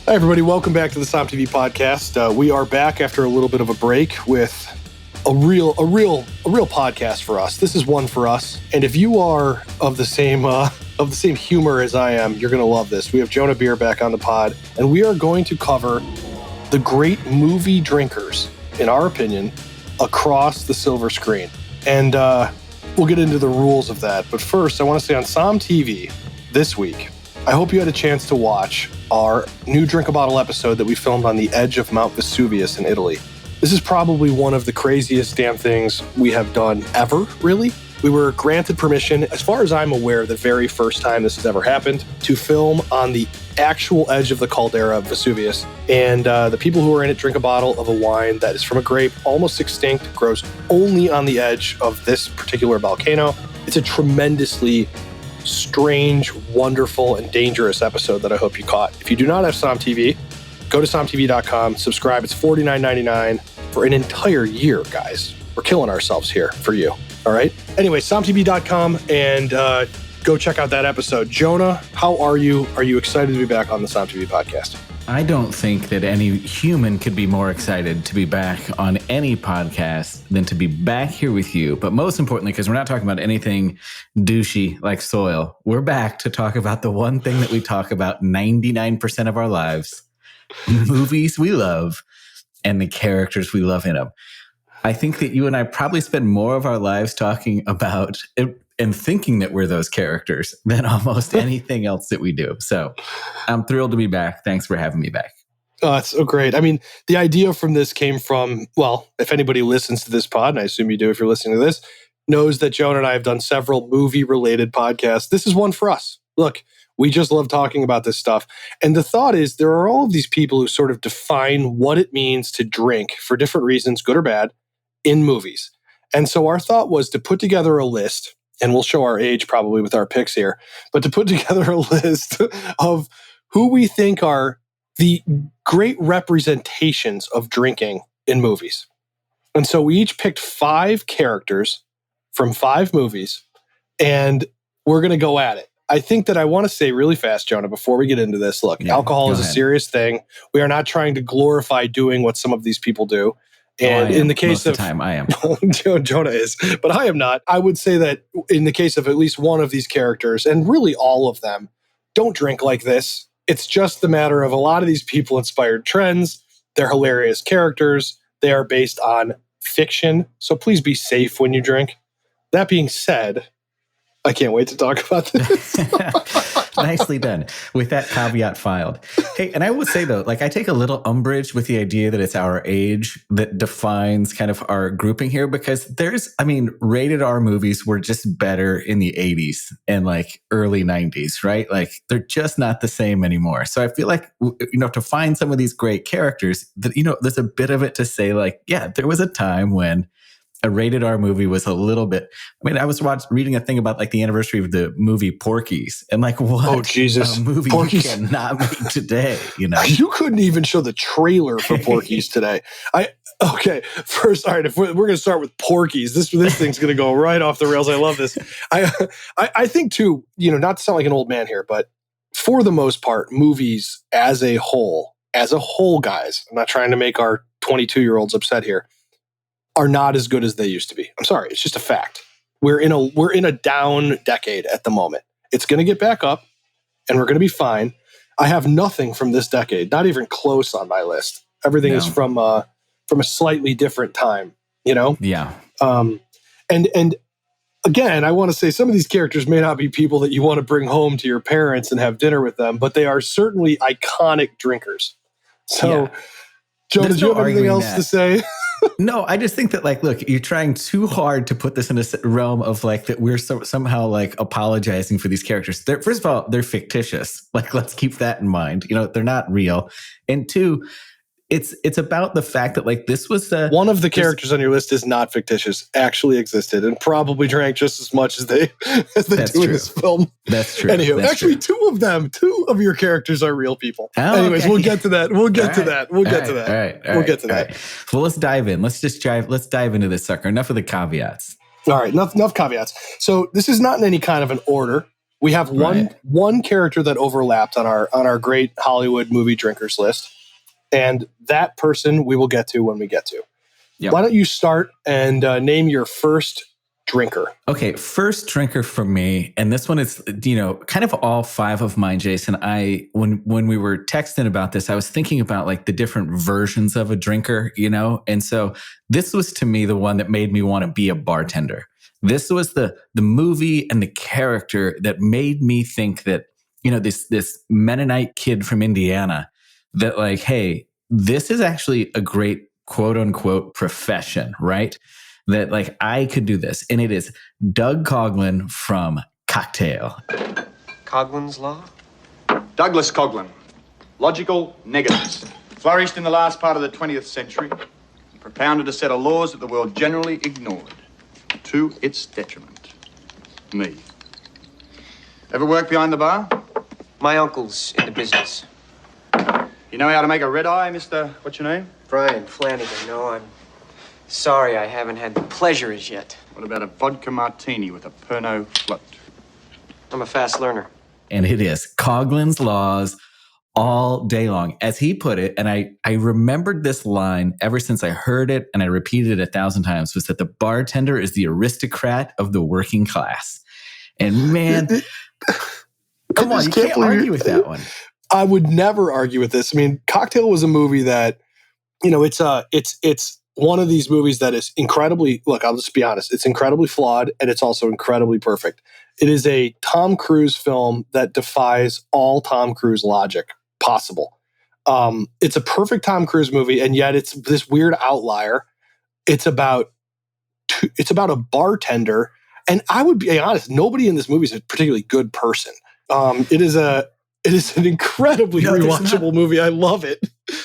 Hi, everybody. Welcome back to the SOMM TV podcast. We are back after a little bit of a break with a real podcast for us. This is one for us. And if you are of the same humor as I am, you're going to love this. We have Jonah Beer back on the pod, and we are going to cover the great movie drinkers, in our opinion, across the silver screen. And we'll get into the rules of that. But first, I want to say on SOMM TV this week, I hope you had a chance to watch our new Drink a Bottle episode that we filmed on the edge of Mount Vesuvius in Italy. This is probably one of the craziest damn things we have done ever, really. We were granted permission, as far as I'm aware, the very first time this has ever happened, to film on the actual edge of the caldera of Vesuvius. And the people who are in it drink a bottle of a wine that is from a grape almost extinct, grows only on the edge of this particular volcano. It's a tremendously strange, wonderful, and dangerous episode that I hope you caught. If you do not have SOMM TV, go to sommtv.com, subscribe. It's $49.99 for an entire year, guys. We're killing ourselves here for you. All right? Anyway, sommtv.com and go check out that episode. Jonah, how are you? Are you excited to be back on the SOMM TV podcast? I don't think that any human could be more excited to be back on any podcast than to be back here with you. But most importantly, because we're not talking about anything douchey like soil, we're back to talk about the one thing that we talk about 99% of our lives, movies we love and the characters we love in them. I think that you and I probably spend more of our lives talking about it and thinking that we're those characters than almost anything else that we do. So I'm thrilled to be back. Thanks for having me back. Oh, it's so great. I mean, the idea from this came from, well, if anybody listens to this pod, and I assume you do if you're listening to this, knows that Jonah and I have done several movie-related podcasts. This is one for us. Look, we just love talking about this stuff. And the thought is there are all of these people who sort of define what it means to drink for different reasons, good or bad, in movies. And so our thought was to put together a list, and we'll show our age probably with our picks here, but to put together a list of who we think are the great representations of drinking in movies. And so we each picked 5 characters from 5 movies, and we're going to go at it. I think that I want to say really fast, Jonah, before we get into this, look, alcohol is a serious thing. We are not trying to glorify doing what some of these people do. And in the case of time, I am. Jonah is, but I am not. I would say that in the case of at least one of these characters, and really all of them, don't drink like this. It's just the matter of a lot of these people inspired trends. They're hilarious characters. They are based on fiction. So please be safe when you drink. That being said, I can't wait to talk about this. Nicely done. With that caveat filed. Hey, and I would say though, like I take a little umbrage with the idea that it's our age that defines kind of our grouping here, because rated R movies were just better in the 80s and like early 90s, right? Like they're just not the same anymore. So I feel like, to find some of these great characters, that, there's a bit of it to say like, yeah, there was a time when a rated R movie was a little bit. I was reading a thing about like the anniversary of the movie Porky's, and like what a movie Porky's. You cannot make today. You couldn't even show the trailer for Porky's today. First, all right. If we're going to start with Porky's, this thing's going to go right off the rails. I love this. I think too. Not to sound like an old man here, but for the most part, movies as a whole, guys. I'm not trying to make our 22-year-olds upset here, are not as good as they used to be. I'm sorry, it's just a fact. We're in a down decade at the moment. It's going to get back up, and we're going to be fine. I have nothing from this decade, not even close on my list. Everything is from a slightly different time. Yeah. And again, I want to say some of these characters may not be people that you want to bring home to your parents and have dinner with them, but they are certainly iconic drinkers. So, Joe, did you have anything else to say? No, I just think that, like, look, you're trying too hard to put this in a realm of like that we're somehow like apologizing for these characters. First of all, they're fictitious. Like, let's keep that in mind. They're not real. And two, it's about the fact that like this was one of the characters on your list is not fictitious, actually existed, and probably drank just as much as they do in this film. That's true. Anywho, actually, two of your characters are real people. Oh, anyways, okay. We'll get to that. We'll get to that. We'll get to that. Well, let's dive in. Let's dive into this sucker. Enough of the caveats. All right, enough caveats. So this is not in any kind of an order. We have Right. one character that overlapped on our great Hollywood movie drinkers list, and that person we will get to when we get to. Yep. Why don't you start and name your first drinker? Okay, first drinker for me, and this one is, kind of all five of mine, Jason. When we were texting about this, I was thinking about like the different versions of a drinker, and so this was to me the one that made me want to be a bartender. This was the movie and the character that made me think that, this Mennonite kid from Indiana, that like, hey, this is actually a great quote unquote profession, right? That like I could do this. And it is Doug Coughlin from Cocktail. Coughlin's Law? Douglas Coughlin. Logical negatives. Flourished in the last part of the 20th century. Propounded a set of laws that the world generally ignored. To its detriment. Me. Ever work behind the bar? My uncle's in the business. You know how to make a red eye, Mr. What's your name? Brian Flanagan. No, I'm sorry I haven't had the pleasure as yet. What about a vodka martini with a Pernod float? I'm a fast learner. And it is Coughlin's Laws all day long. As he put it, and I remembered this line ever since I heard it, and I repeated it 1,000 times, was that the bartender is the aristocrat of the working class. And man, come on, you can't argue with that one. I would never argue with this. I mean, Cocktail was a movie that, it's one of these movies that is incredibly, look, I'll just be honest, it's incredibly flawed and it's also incredibly perfect. It is a Tom Cruise film that defies all Tom Cruise logic possible. It's a perfect Tom Cruise movie, and yet it's this weird outlier. It's about a bartender, and I would be honest, nobody in this movie is a particularly good person. It is an incredibly rewatchable movie. I love it.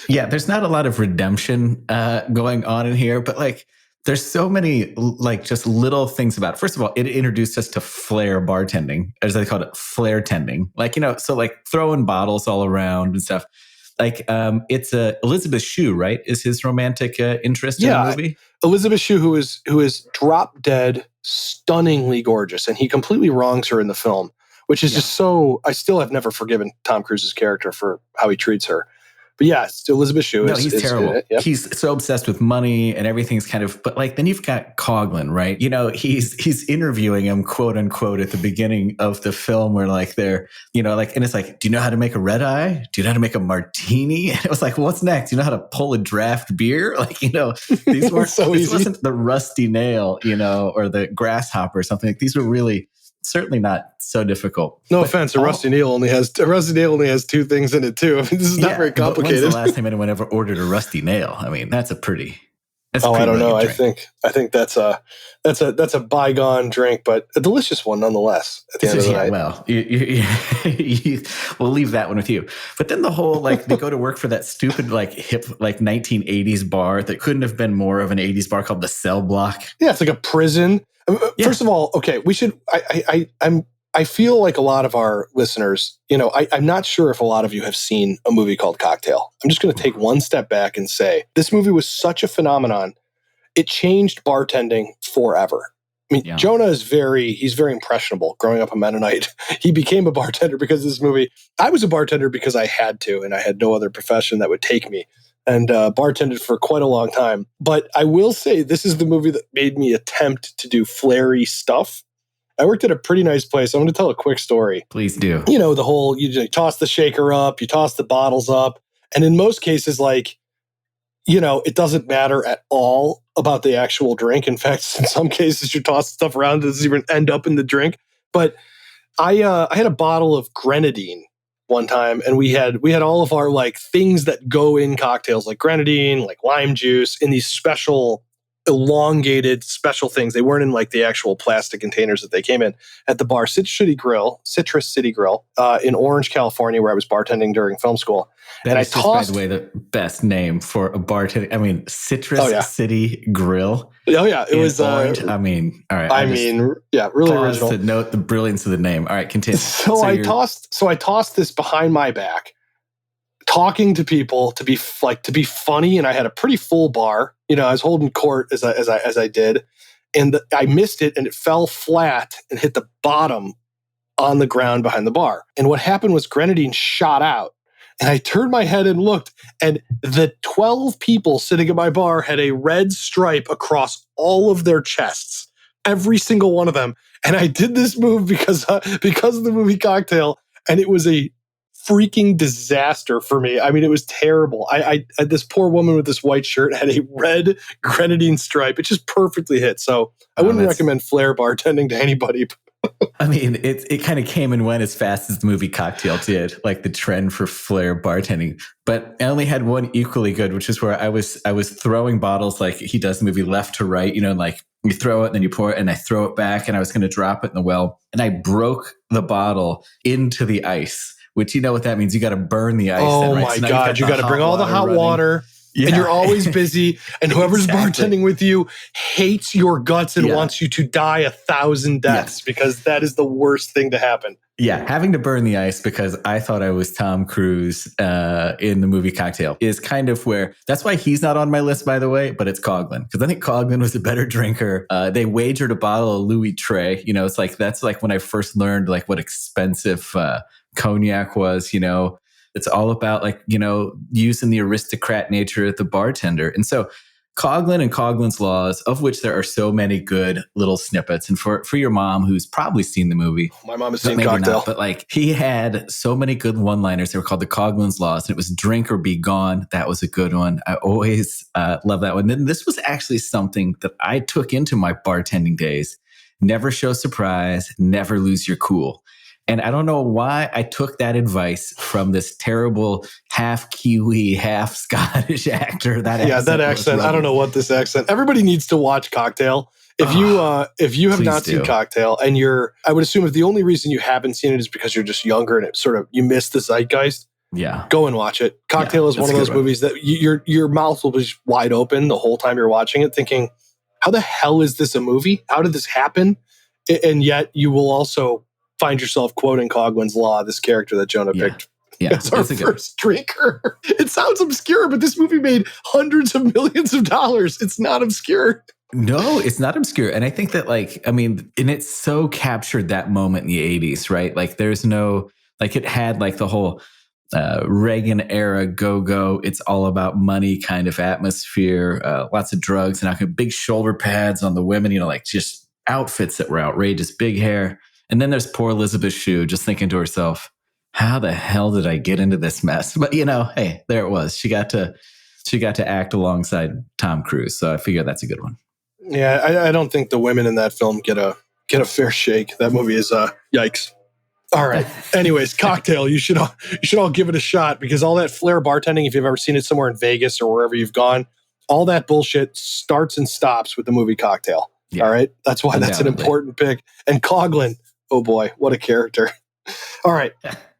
Yeah, there's not a lot of redemption going on in here, but like there's so many like just little things about it. First of all, it introduced us to flair bartending, as they called it, flair tending. Like, so like throwing bottles all around and stuff. Like it's Elizabeth Shue, right? Is his romantic interest in the movie? Elizabeth Shue, who is drop dead, stunningly gorgeous, and he completely wrongs her in the film, which is just so. I still have never forgiven Tom Cruise's character for how he treats her. But yeah, it's Elizabeth Shue. He's terrible. Yep. He's so obsessed with money and everything's kind of. But like then you've got Coughlin, right? He's interviewing him, quote unquote, at the beginning of the film, where like they're, and it's like, do you know how to make a red eye? Do you know how to make a martini? And it was like, what's next? You know how to pull a draft beer? Like, these weren't so this easy. Wasn't the rusty nail, or the grasshopper or something. Like these were really certainly not so difficult. No offense, a rusty nail only has two things in it too. I mean, this is not very complicated. When's the last time anyone ever ordered a rusty nail? I mean, that's a pretty. I don't know. I think that's a bygone drink, but a delicious one nonetheless. At the end of the night. Well, we'll leave that one with you. But then the whole like they go to work for that stupid like hip like 1980s bar that couldn't have been more of an 80s bar called the Cell Block. Yeah, it's like a prison. First of all, okay, we should. I feel like a lot of our listeners, I'm not sure if a lot of you have seen a movie called Cocktail. I'm just going to take one step back and say this movie was such a phenomenon. It changed bartending forever. I mean, Jonah is he's very impressionable. Growing up a Mennonite, he became a bartender because of this movie. I was a bartender because I had to, and I had no other profession that would take me. And bartended for quite a long time. But I will say this is the movie that made me attempt to do flary stuff. I worked at a pretty nice place. I'm going to tell a quick story. Please do. The whole, you toss the shaker up, you toss the bottles up. And in most cases, like, it doesn't matter at all about the actual drink. In fact, in some cases, you toss stuff around that doesn't even end up in the drink. But I had a bottle of grenadine one time, and we had all of our like things that go in cocktails, like grenadine, like lime juice, in these special elongated special things. They weren't in like the actual plastic containers that they came in at the bar, Citrus City Grill in Orange, California, where I was bartending during film school. That is just, by the way, the best name for a bartender. I mean, Citrus City Grill. Oh yeah, it was Orange. All right. Really original. To note the brilliance of the name. All right, continue. So I tossed this behind my back, talking to people to be funny, and I had a pretty full bar. I was holding court as I did, and I missed it, and it fell flat and hit the bottom on the ground behind the bar. And what happened was grenadine shot out. And I turned my head and looked, and the 12 people sitting at my bar had a red stripe across all of their chests, every single one of them. And I did this move because of the movie Cocktail, and it was a freaking disaster for me. I mean, it was terrible. I this poor woman with this white shirt had a red grenadine stripe. It just perfectly hit. So I wouldn't recommend flare bartending to anybody. I mean, it kind of came and went as fast as the movie Cocktail did, like the trend for flare bartending. But I only had one equally good, which is where I was throwing bottles like he does in the movie left to right, like you throw it and then you pour it and I throw it back and I was going to drop it in the well. And I broke the bottle into the ice, which you know what that means. You got to burn the ice. Oh then, right? my So God. You got to bring all the hot water. Yeah. And you're always busy. And whoever's bartending with you hates your guts and wants you to die 1,000 deaths because that is the worst thing to happen. Yeah, having to burn the ice because I thought I was Tom Cruise in the movie Cocktail is kind of where, that's why he's not on my list, by the way, but it's Coughlin. Because I think Coughlin was a better drinker. They wagered a bottle of Louis Trey. It's like, that's like when I first learned like what expensive cognac was, It's all about using the aristocrat nature of the bartender. And so Coughlin and Coughlin's Laws, of which there are so many good little snippets. And for your mom, who's probably seen the movie. My mom has seen Cocktail. Not, but he had so many good one-liners. They were called the Coughlin's Laws. And it was drink or be gone. That was a good one. I always love that one. And this was actually something that I took into my bartending days. Never show surprise, never lose your cool. And I don't know why I took that advice from this terrible half Kiwi, half Scottish actor. That accent. I don't know what this accent. Everybody needs to watch Cocktail. If you have not seen Cocktail, and I would assume if the only reason you haven't seen it is because you're just younger and it sort of you miss the zeitgeist. Yeah, go and watch it. Cocktail is one of those movies that your mouth will be wide open the whole time you're watching it, thinking, "How the hell is this a movie? How did this happen?" And yet you will also find yourself quoting Coughlin's Law, this character that Jonah picked as our first drinker. It sounds obscure, but this movie made hundreds of millions of dollars. It's not obscure. No, it's not obscure. And I think that and it's so captured that moment in the 80s, right? There's no, it had the whole Reagan era go-go, it's all about money kind of atmosphere, lots of drugs and big shoulder pads on the women, just outfits that were outrageous, big hair. And then there's poor Elizabeth Shue just thinking to herself, how the hell did I get into this mess? But hey, there it was. She got to act alongside Tom Cruise. So I figure that's a good one. Yeah, I don't think the women in that film get a fair shake. That movie is yikes. All right. Anyways, Cocktail, you should all give it a shot because all that flair bartending, if you've ever seen it somewhere in Vegas or wherever you've gone, all that bullshit starts and stops with the movie Cocktail. Yeah. All right. That's why that's an important pick. And Coughlin, oh boy, what a character. All right.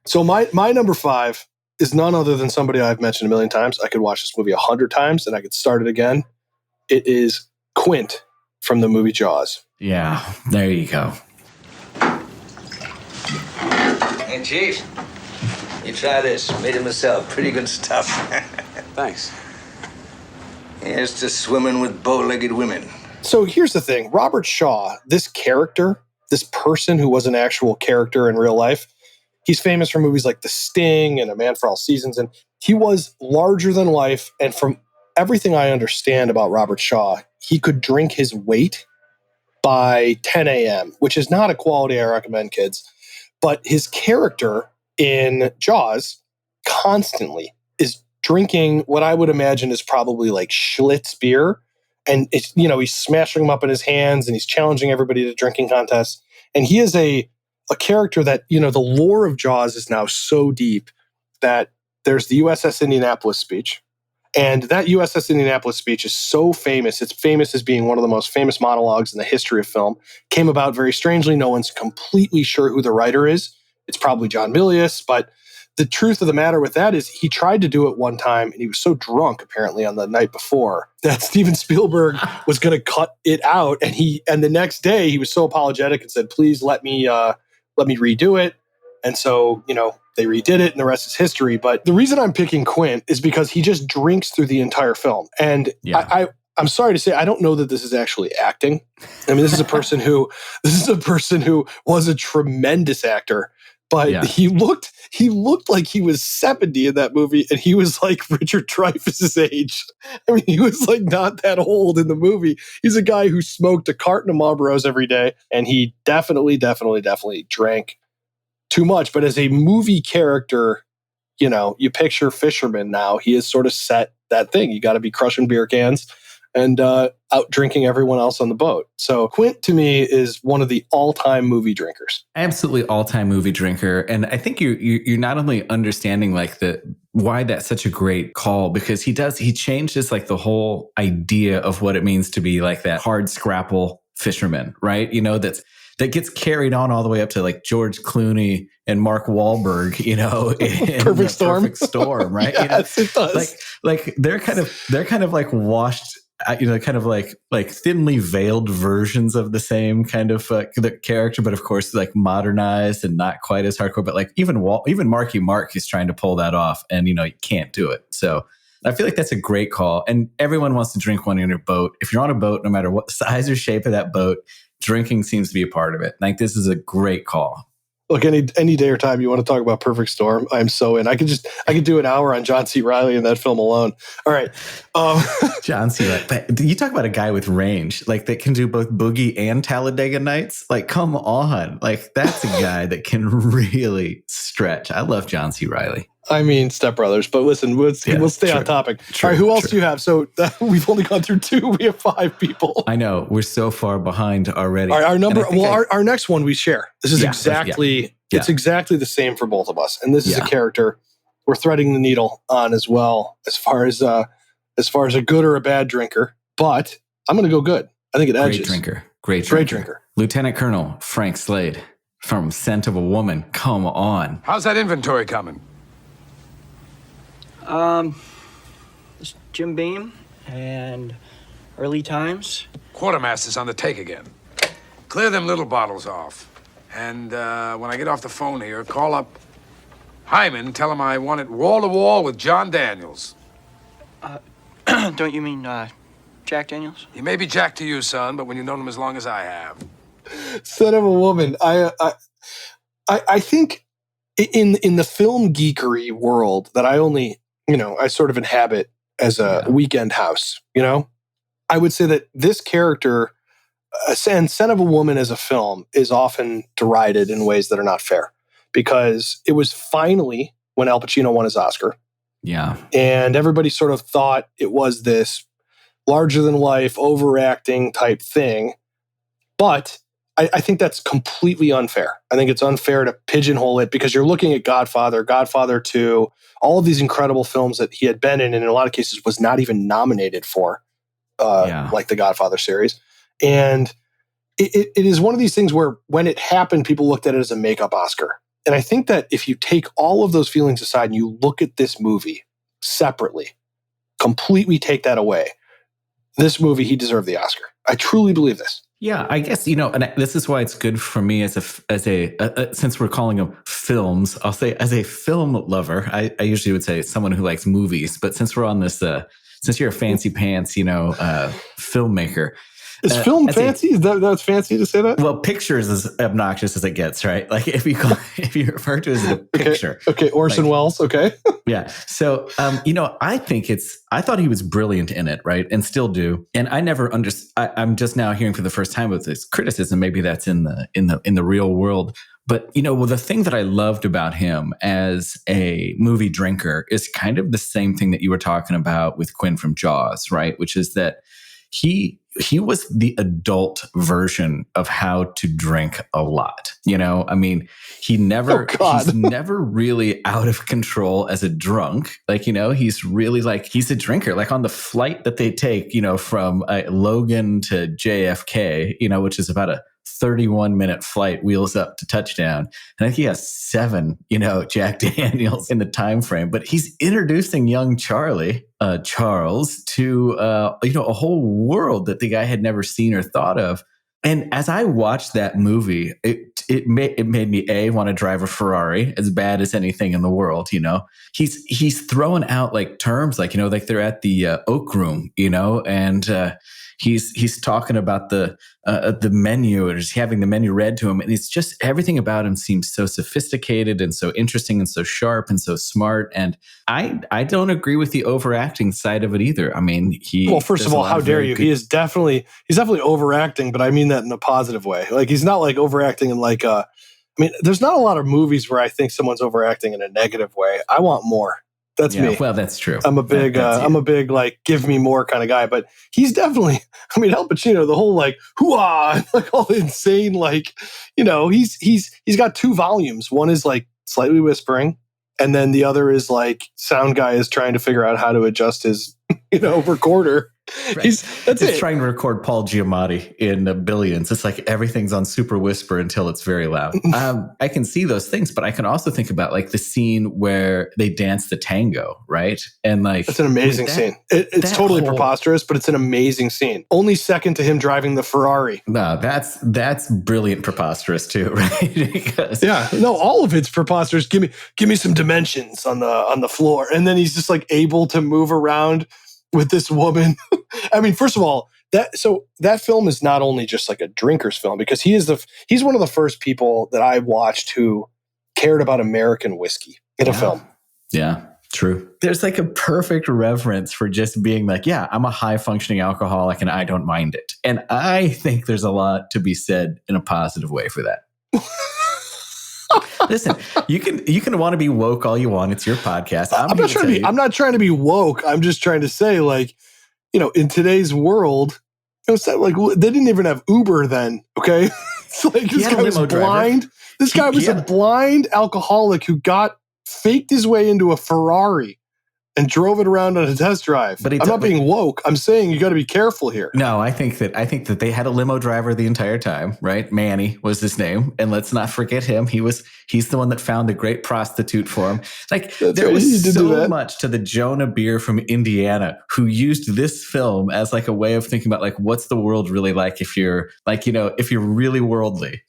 So my number 5 is none other than somebody I've mentioned a million times. I could watch this movie 100 times and I could start it again. It is Quint from the movie Jaws. Yeah, there you go. Hey, Chief, you try this. Made it myself. Pretty good stuff. Thanks. Here's to swimming with bow-legged women. So here's the thing. Robert Shaw, this character, this person who was an actual character in real life, he's famous for movies like The Sting and A Man for All Seasons. And he was larger than life. And from everything I understand about Robert Shaw, he could drink his weight by 10 a.m., which is not a quality I recommend, kids. But his character in Jaws constantly is drinking what I would imagine is probably like Schlitz beer. And it's, he's smashing them up in his hands and he's challenging everybody to drinking contests. And he is a character that, the lore of Jaws is now so deep that there's the USS Indianapolis speech. And that USS Indianapolis speech is so famous. It's famous as being one of the most famous monologues in the history of film. Came about very strangely. No one's completely sure who the writer is. It's probably John Milius, but the truth of the matter with that is he tried to do it one time and he was so drunk apparently on the night before that Steven Spielberg was going to cut it out. And the next day he was so apologetic and said, please let me redo it. And so, they redid it and the rest is history. But the reason I'm picking Quint is because he just drinks through the entire film. And I'm sorry to say, I don't know that this is actually acting. I mean, this is a person who was a tremendous actor, but he looked like he was 70 in that movie, and he was like Richard Dreyfuss's age. I mean, he was like not that old in the movie. He's a guy who smoked a carton of Marlboros every day, and he definitely drank too much. But as a movie character, you know, you picture Fisherman now. He has sort of set that thing. You got to be crushing beer cans and out drinking everyone else on the boat. So Quint, to me, is one of the all-time movie drinkers. Absolutely all-time movie drinker. And I think you're not only understanding like why that's such a great call, because he changes like the whole idea of what it means to be like that hard scrapple fisherman, right? You know, that gets carried on all the way up to like George Clooney and Mark Wahlberg, you know, in Perfect Storm, right? Yes, you know? It does. Like they're kind of like washed, you know, kind of like thinly veiled versions of the same kind of the character, but of course like modernized and not quite as hardcore. But like even Marky Mark is trying to pull that off, and you know, you can't do it. So I feel like that's a great call, and everyone wants to drink one in your boat. If you're on a boat, no matter what size or shape of that boat, drinking seems to be a part of it. Like, this is a great call. Look, any day or time you want to talk about Perfect Storm, I'm so in. I could do an hour on John C. Reilly in that film alone. All right. John C. Reilly. But you talk about a guy with range, like that can do both Boogie and Talladega Nights. Like, come on. Like, that's a guy that can really stretch. I love John C. Reilly. I mean, Step Brothers, but listen, we'll stay on topic. All right, who else do you have? So we've only gone through 2. We have 5 people. I know, we're so far behind already. All right, our number. Our next one we share. This is exactly. Yeah. It's exactly the same for both of us, and this is a character we're threading the needle on as well, as far as a good or a bad drinker. But I'm going to go good. I think it edges. Great drinker. Lieutenant Colonel Frank Slade from Scent of a Woman. Come on. How's that inventory coming? It's Jim Beam and Early Times. Quartermaster's on the take again. Clear them little bottles off. And when I get off the phone here, call up Hyman, tell him I want it wall to wall with John Daniels. Don't you mean Jack Daniels? He may be Jack to you, son, but when you've known him as long as I have. Son of a Woman. I think in the film geekery world that I sort of inhabit as a weekend house, you know, I would say that this character, and Scent of a Woman as a film, is often derided in ways that are not fair, because it was finally when Al Pacino won his Oscar. Yeah. And everybody sort of thought it was this larger than life, overacting type thing. But I think that's completely unfair. I think it's unfair to pigeonhole it, because you're looking at Godfather 2, all of these incredible films that he had been in, and in a lot of cases was not even nominated for, like the Godfather series. And it is one of these things where when it happened, people looked at it as a makeup Oscar. And I think that if you take all of those feelings aside and you look at this movie separately, completely take that away, this movie, he deserved the Oscar. I truly believe this. Yeah, I guess, you know, and this is why it's good for me as a since we're calling them films, I'll say as a film lover, I usually would say someone who likes movies, but since we're on this, since you're a fancy pants, you know, filmmaker. Is film fancy? Is that's fancy to say that? Well, picture is as obnoxious as it gets, right? Like if you refer to it as a picture. Okay, Orson Welles, okay. Yeah. So, you know, I thought he was brilliant in it, right? And still do. And I never I'm just now hearing for the first time with this criticism. Maybe that's in the real world. But, you know, well, the thing that I loved about him as a movie drinker is kind of the same thing that you were talking about with Quinn from Jaws, right? Which is that he was the adult version of how to drink a lot. You know, I mean, he's never really out of control as a drunk. Like, you know, he's really like, he's a drinker. Like on the flight that they take, you know, from Logan to JFK, you know, which is about a 31-minute flight, wheels up to touchdown. And I think he has 7, you know, Jack Daniels in the time frame. But he's introducing young Charles to, you know, a whole world that the guy had never seen or thought of. And as I watched that movie, it made me want to drive a Ferrari as bad as anything in the world. He's throwing out like terms like like they're at the Oak Room, and he's talking about the menu, or just having the menu read to him, and it's just everything about him seems so sophisticated and so interesting and so sharp and so smart. And I don't agree with the overacting side of it either. I mean, first of all, how dare you? He's definitely overacting, but I mean that in a positive way. Like, he's not like overacting in like there's not a lot of movies where I think someone's overacting in a negative way. I want more. That's me. Well, that's true. I'm a big like give me more kind of guy, but he's definitely. I mean, Al Pacino, the whole like hoo-ah, like all the insane like, he's got 2 volumes. One is like slightly whispering, and then the other is like sound guy is trying to figure out how to adjust his recorder. Right. He's trying to record Paul Giamatti in Billions. It's like everything's on super whisper until it's very loud. I can see those things, but I can also think about like the scene where they dance the tango, right? And like it's an amazing scene. It's totally preposterous, but it's an amazing scene. Only second to him driving the Ferrari. No, that's brilliant preposterous too, right? All of it's preposterous. Give me some dimensions on the floor, and then he's just like able to move around with this woman. I mean, first of all, that film is not only just like a drinker's film, because he's one of the first people that I watched who cared about American whiskey in a film. Yeah, true. There's like a perfect reverence for just being like, yeah, I'm a high functioning alcoholic and I don't mind it. And I think there's a lot to be said in a positive way for that. Listen, you can want to be woke all you want. It's your podcast. I'm not trying to be woke. I'm just trying to say, like, in today's world, it's not like they didn't even have Uber then. Okay, it's like this guy was blind. This guy was a blind alcoholic who faked his way into a Ferrari and drove it around on a test drive. But I'm not being woke. I'm saying you got to be careful here. No, I think that they had a limo driver the entire time, right? Manny was his name, and let's not forget him. He's the one that found the great prostitute for him. Like, there was so much to the Jonah Beer from Indiana who used this film as like a way of thinking about like what's the world really like if you're like if you're really worldly,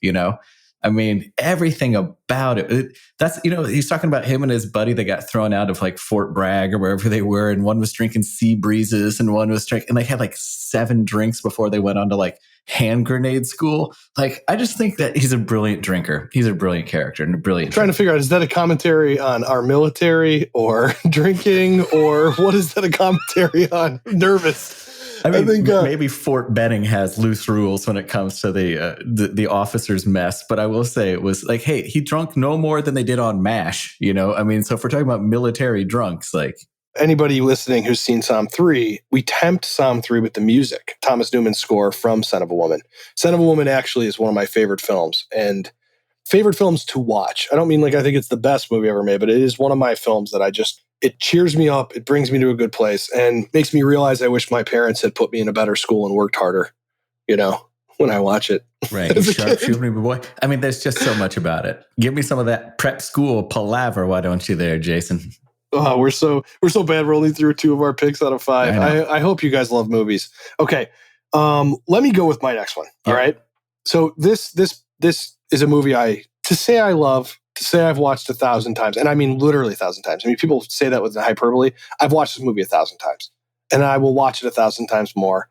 I mean, everything about it. That's, he's talking about him and his buddy that got thrown out of like Fort Bragg or wherever they were. And one was drinking Sea Breezes and one was drinking, and they had like 7 drinks before they went on to like hand grenade school. Like, I just think that he's a brilliant drinker. He's a brilliant character and a brilliant. Trying to figure out, is that a commentary on our military or drinking, or what is that a commentary on? Nervous. I think maybe Fort Benning has loose rules when it comes to the officers' mess, but I will say it was like, hey, he drunk no more than they did on MASH, I mean, so if we're talking about military drunks, like anybody listening who's seen SOMM 3, we tempt SOMM 3 with the music, Thomas Newman's score from Son of a Woman. Son of a Woman actually is one of my favorite films and favorite films to watch. I don't mean like I think it's the best movie ever made, but it is one of my films that it cheers me up. It brings me to a good place and makes me realize I wish my parents had put me in a better school and worked harder, when I watch it. Right. Sharpshooter boy. I mean, there's just so much about it. Give me some of that prep school palaver. Why don't you there, Jason? Oh, we're so bad. We're only through 2 of our picks out of 5. I hope you guys love movies. Okay. Let me go with my next one. All right. So this is a movie to say I love, to say I've watched 1,000 times, and I mean literally 1,000 times. I mean, people say that with hyperbole. I've watched this movie 1,000 times, and I will watch it 1,000 times more.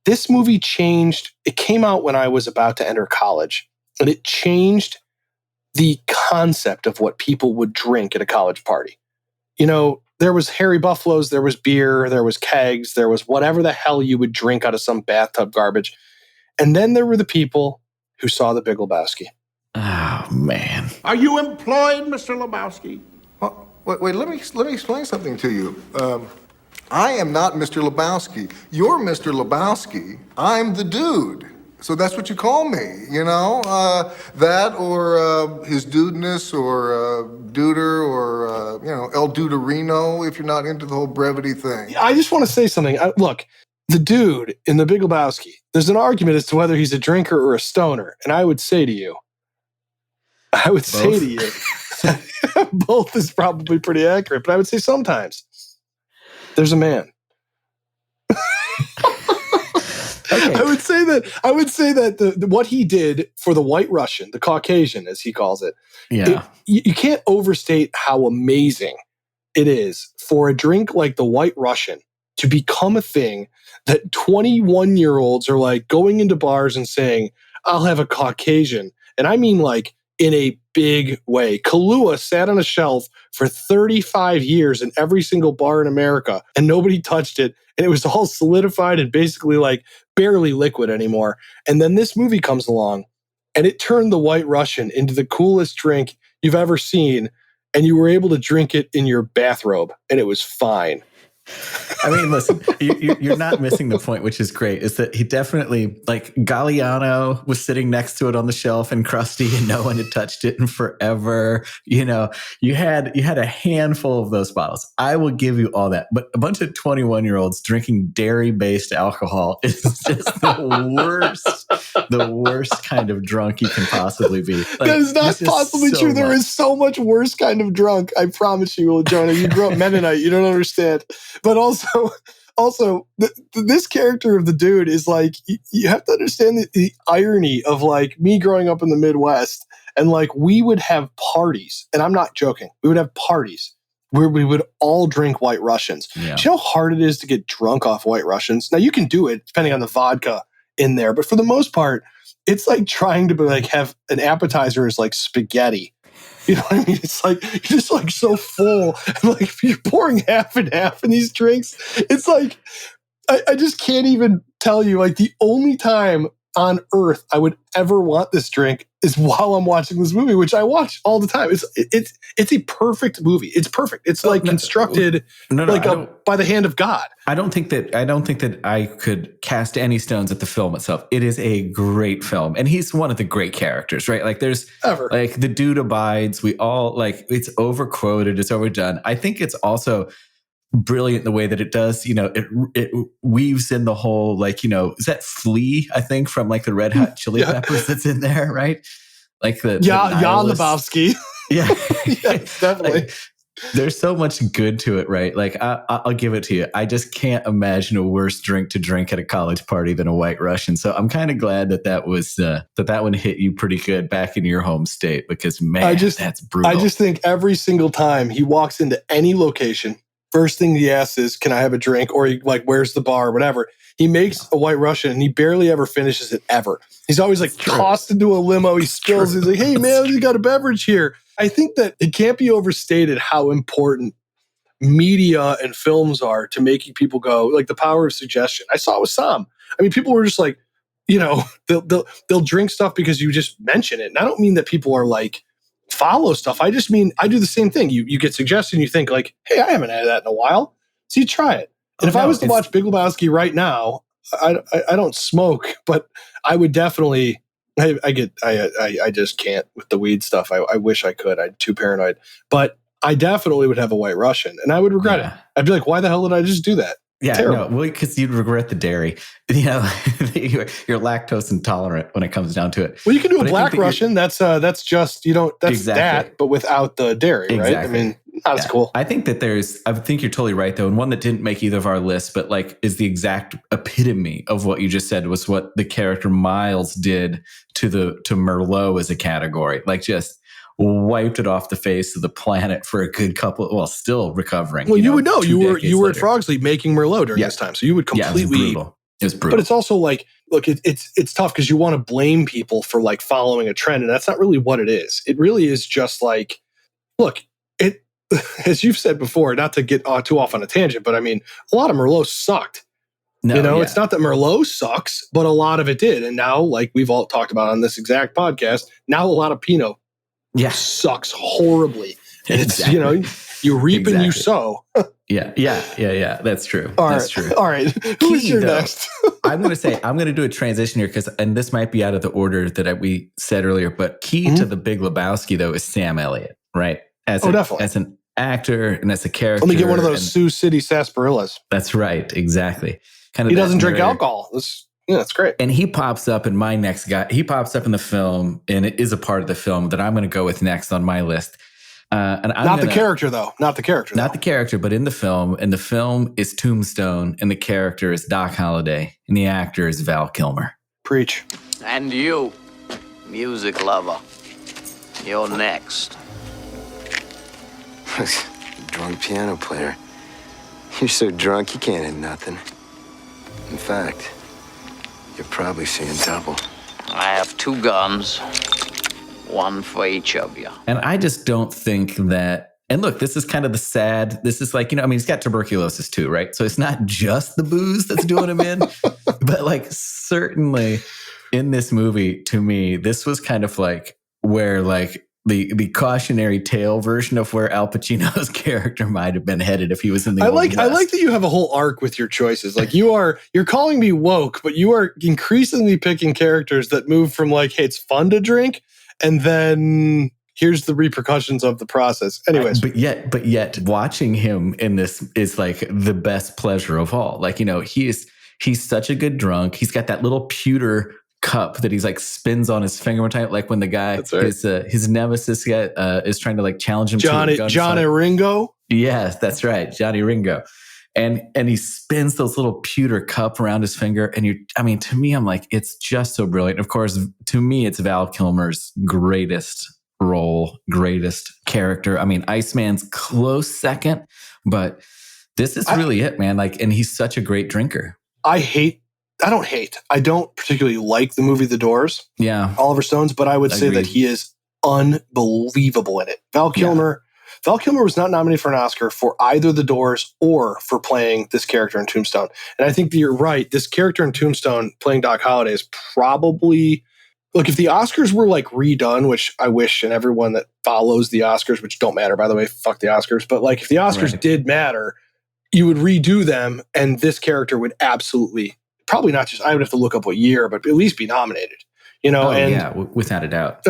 This movie changed. It came out when I was about to enter college, and it changed the concept of what people would drink at a college party. There was Harry Buffalo's, there was beer, there was kegs, there was whatever the hell you would drink out of some bathtub garbage. And then there were the people who saw The Big Lebowski. Oh, man. Are you employed, Mr. Lebowski? Wait, let me explain something to you. I am not Mr. Lebowski. You're Mr. Lebowski. I'm the dude. So that's what you call me, that or his dudeness or duder or, El Duderino if you're not into the whole brevity thing. I just want to say something. Look, the dude in The Big Lebowski, there's an argument as to whether he's a drinker or a stoner. And I would say to you, both is probably pretty accurate, but I would say sometimes there's a man. Okay. I would say that the what he did for the White Russian, the Caucasian, as he calls it, you can't overstate how amazing it is for a drink like the White Russian to become a thing that 21-year-olds are like going into bars and saying, I'll have a Caucasian. And I mean like in a big way. Kahlua sat on a shelf for 35 years in every single bar in America and nobody touched it. And it was all solidified and basically like barely liquid anymore. And then this movie comes along and it turned the White Russian into the coolest drink you've ever seen. And you were able to drink it in your bathrobe and it was fine. I mean, listen, you're not missing the point, which is great, is that he definitely, like, Galliano was sitting next to it on the shelf and crusty and no one had touched it in forever. You know, you had a handful of those bottles. I will give you all that. But a bunch of 21-year-olds drinking dairy-based alcohol is just the worst kind of drunk you can possibly be. Like, that is not possibly true. There is so much worse kind of drunk. I promise you, Jonah. You grew up Mennonite. You don't understand. But also, this character of the dude is like, you have to understand the irony of like me growing up in the Midwest and like we would have parties, and I'm not joking. We would have parties where we would all drink White Russians. Yeah. Do you know how hard it is to get drunk off White Russians? Now you can do it depending on the vodka in there, but for the most part, it's like trying to like have an appetizer is like spaghetti. You know what I mean? It's like, you're just like so full. And like, you're pouring half and half in these drinks. It's like, I just can't even tell you, like, the only time on earth I would ever want this drink is while I'm watching this movie, which I watch all the time. It's a perfect movie. It's perfect. It's like constructed by the hand of God. I don't think that I could cast any stones at the film itself. It is a great film, and he's one of the great characters, right? Like there's like the dude abides. We all like it's overquoted, it's overdone. I think it's also brilliant the way that it does, you know, it weaves in the whole, like, you know, is that Flea, I think, from like the Red Hot Chili Peppers that's in there, right? Like the Jan Lebowski. Yeah. Yes, definitely. Like, there's so much good to it, right? Like I'll give it to you. I just can't imagine a worse drink to drink at a college party than a White Russian. So I'm kind of glad that was that one hit you pretty good back in your home state, because man, that's brutal. I just think every single time he walks into any location, first thing he asks is, can I have a drink? Or he, like, where's the bar or whatever. He makes a White Russian and he barely ever finishes it ever. He's always like tossed into a limo. He spills. He's like, hey man, you got a beverage here. I think that it can't be overstated how important media and films are to making people go, like the power of suggestion. I saw it with SOMM. I mean, people were just like, you know, they'll drink stuff because you just mention it. And I don't mean that people are like, follow stuff. I just mean I do the same thing. You get suggested, you think like, hey, I haven't had that in a while, so you try it. And if I was to watch Big Lebowski right now, I don't smoke, but I would definitely. I just can't with the weed stuff. I wish I could. I'm too paranoid, but I definitely would have a White Russian, and I would regret it. I'd be like, why the hell did I just do that? Yeah, terrible. No, well, because you'd regret the dairy. You know, you're lactose intolerant when it comes down to it. Well, you can do a Black Russian. That's just, you don't, that's exactly that, but without the dairy, right? I mean, that's cool. I think that I think you're totally right, though. And one that didn't make either of our lists, but like is the exact epitome of what you just said, was what the character Miles did to Merlot as a category. Like just wiped it off the face of the planet for a good still recovering. Well, you would know. You were at Frogsley making Merlot during this time, so you would completely. It was brutal. But it's also like, look, it's tough because you want to blame people for like following a trend, and that's not really what it is. It really is just like, look, it, as you've said before, not to get too off on a tangent, but I mean, a lot of Merlot sucked. No, it's not that Merlot sucks, but a lot of it did. And now, like we've all talked about on this exact podcast, now a lot lot Pinot sucks horribly. And it's, you know, you reap and you sow. Yeah. That's true. That's true. All right. Who's your next? I'm going to do a transition here and this might be out of the order that we said earlier, but key to the Big Lebowski, though, is Sam Elliott, right? Definitely. As an actor and as a character. Let me get one of those Sioux City sarsaparillas. That's right. Exactly. He doesn't drink alcohol. That's great. And he pops up in my next guy. He pops up in the film, and it is a part of the film that I'm going to go with next on my list. And I'm Not the character, though. Not the character. Not the character, but in the film. And the film is Tombstone, and the character is Doc Holliday, and the actor is Val Kilmer. Preach. And you, music lover, you're next. Drunk piano player. You're so drunk you can't hit nothing. In fact, you're probably seeing double. I have 2 guns, one for each of you. And I just don't think that. And look, this is kind of the sad. This is like, he's got tuberculosis too, right? So it's not just the booze that's doing him in, but like certainly in this movie, to me, this was kind of like where like the cautionary tale version of where Al Pacino's character might have been headed if he was in the I Old like West. that you have a whole arc with your choices. Like you're calling me woke, but you are increasingly picking characters that move from like, hey, it's fun to drink, and then here's the repercussions of the process. Anyways. But yet watching him in this is like the best pleasure of all. Like, he's such a good drunk. He's got that little pewter cup that he's like spins on his finger one time, like when the guy, his nemesis is trying to like challenge him. Johnny Ringo. Yes, that's right, Johnny Ringo, and he spins those little pewter cup around his finger, and to me, I'm like, it's just so brilliant. Of course, to me, it's Val Kilmer's greatest role, greatest character. Iceman's close second, but this is really it, man. Like, and he's such a great drinker. I don't particularly like the movie The Doors. Yeah. Oliver Stone's, but I would say that he is unbelievable in it. Val Kilmer was not nominated for an Oscar for either The Doors or for playing this character in Tombstone. And I think that you're right. This character in Tombstone playing Doc Holliday is probably, look, if the Oscars were like redone, which I wish, and everyone that follows the Oscars, which don't matter, by the way, fuck the Oscars. But like if the Oscars did matter, you would redo them and this character would absolutely, probably not just, I would have to look up what year, but at least be nominated, without a doubt.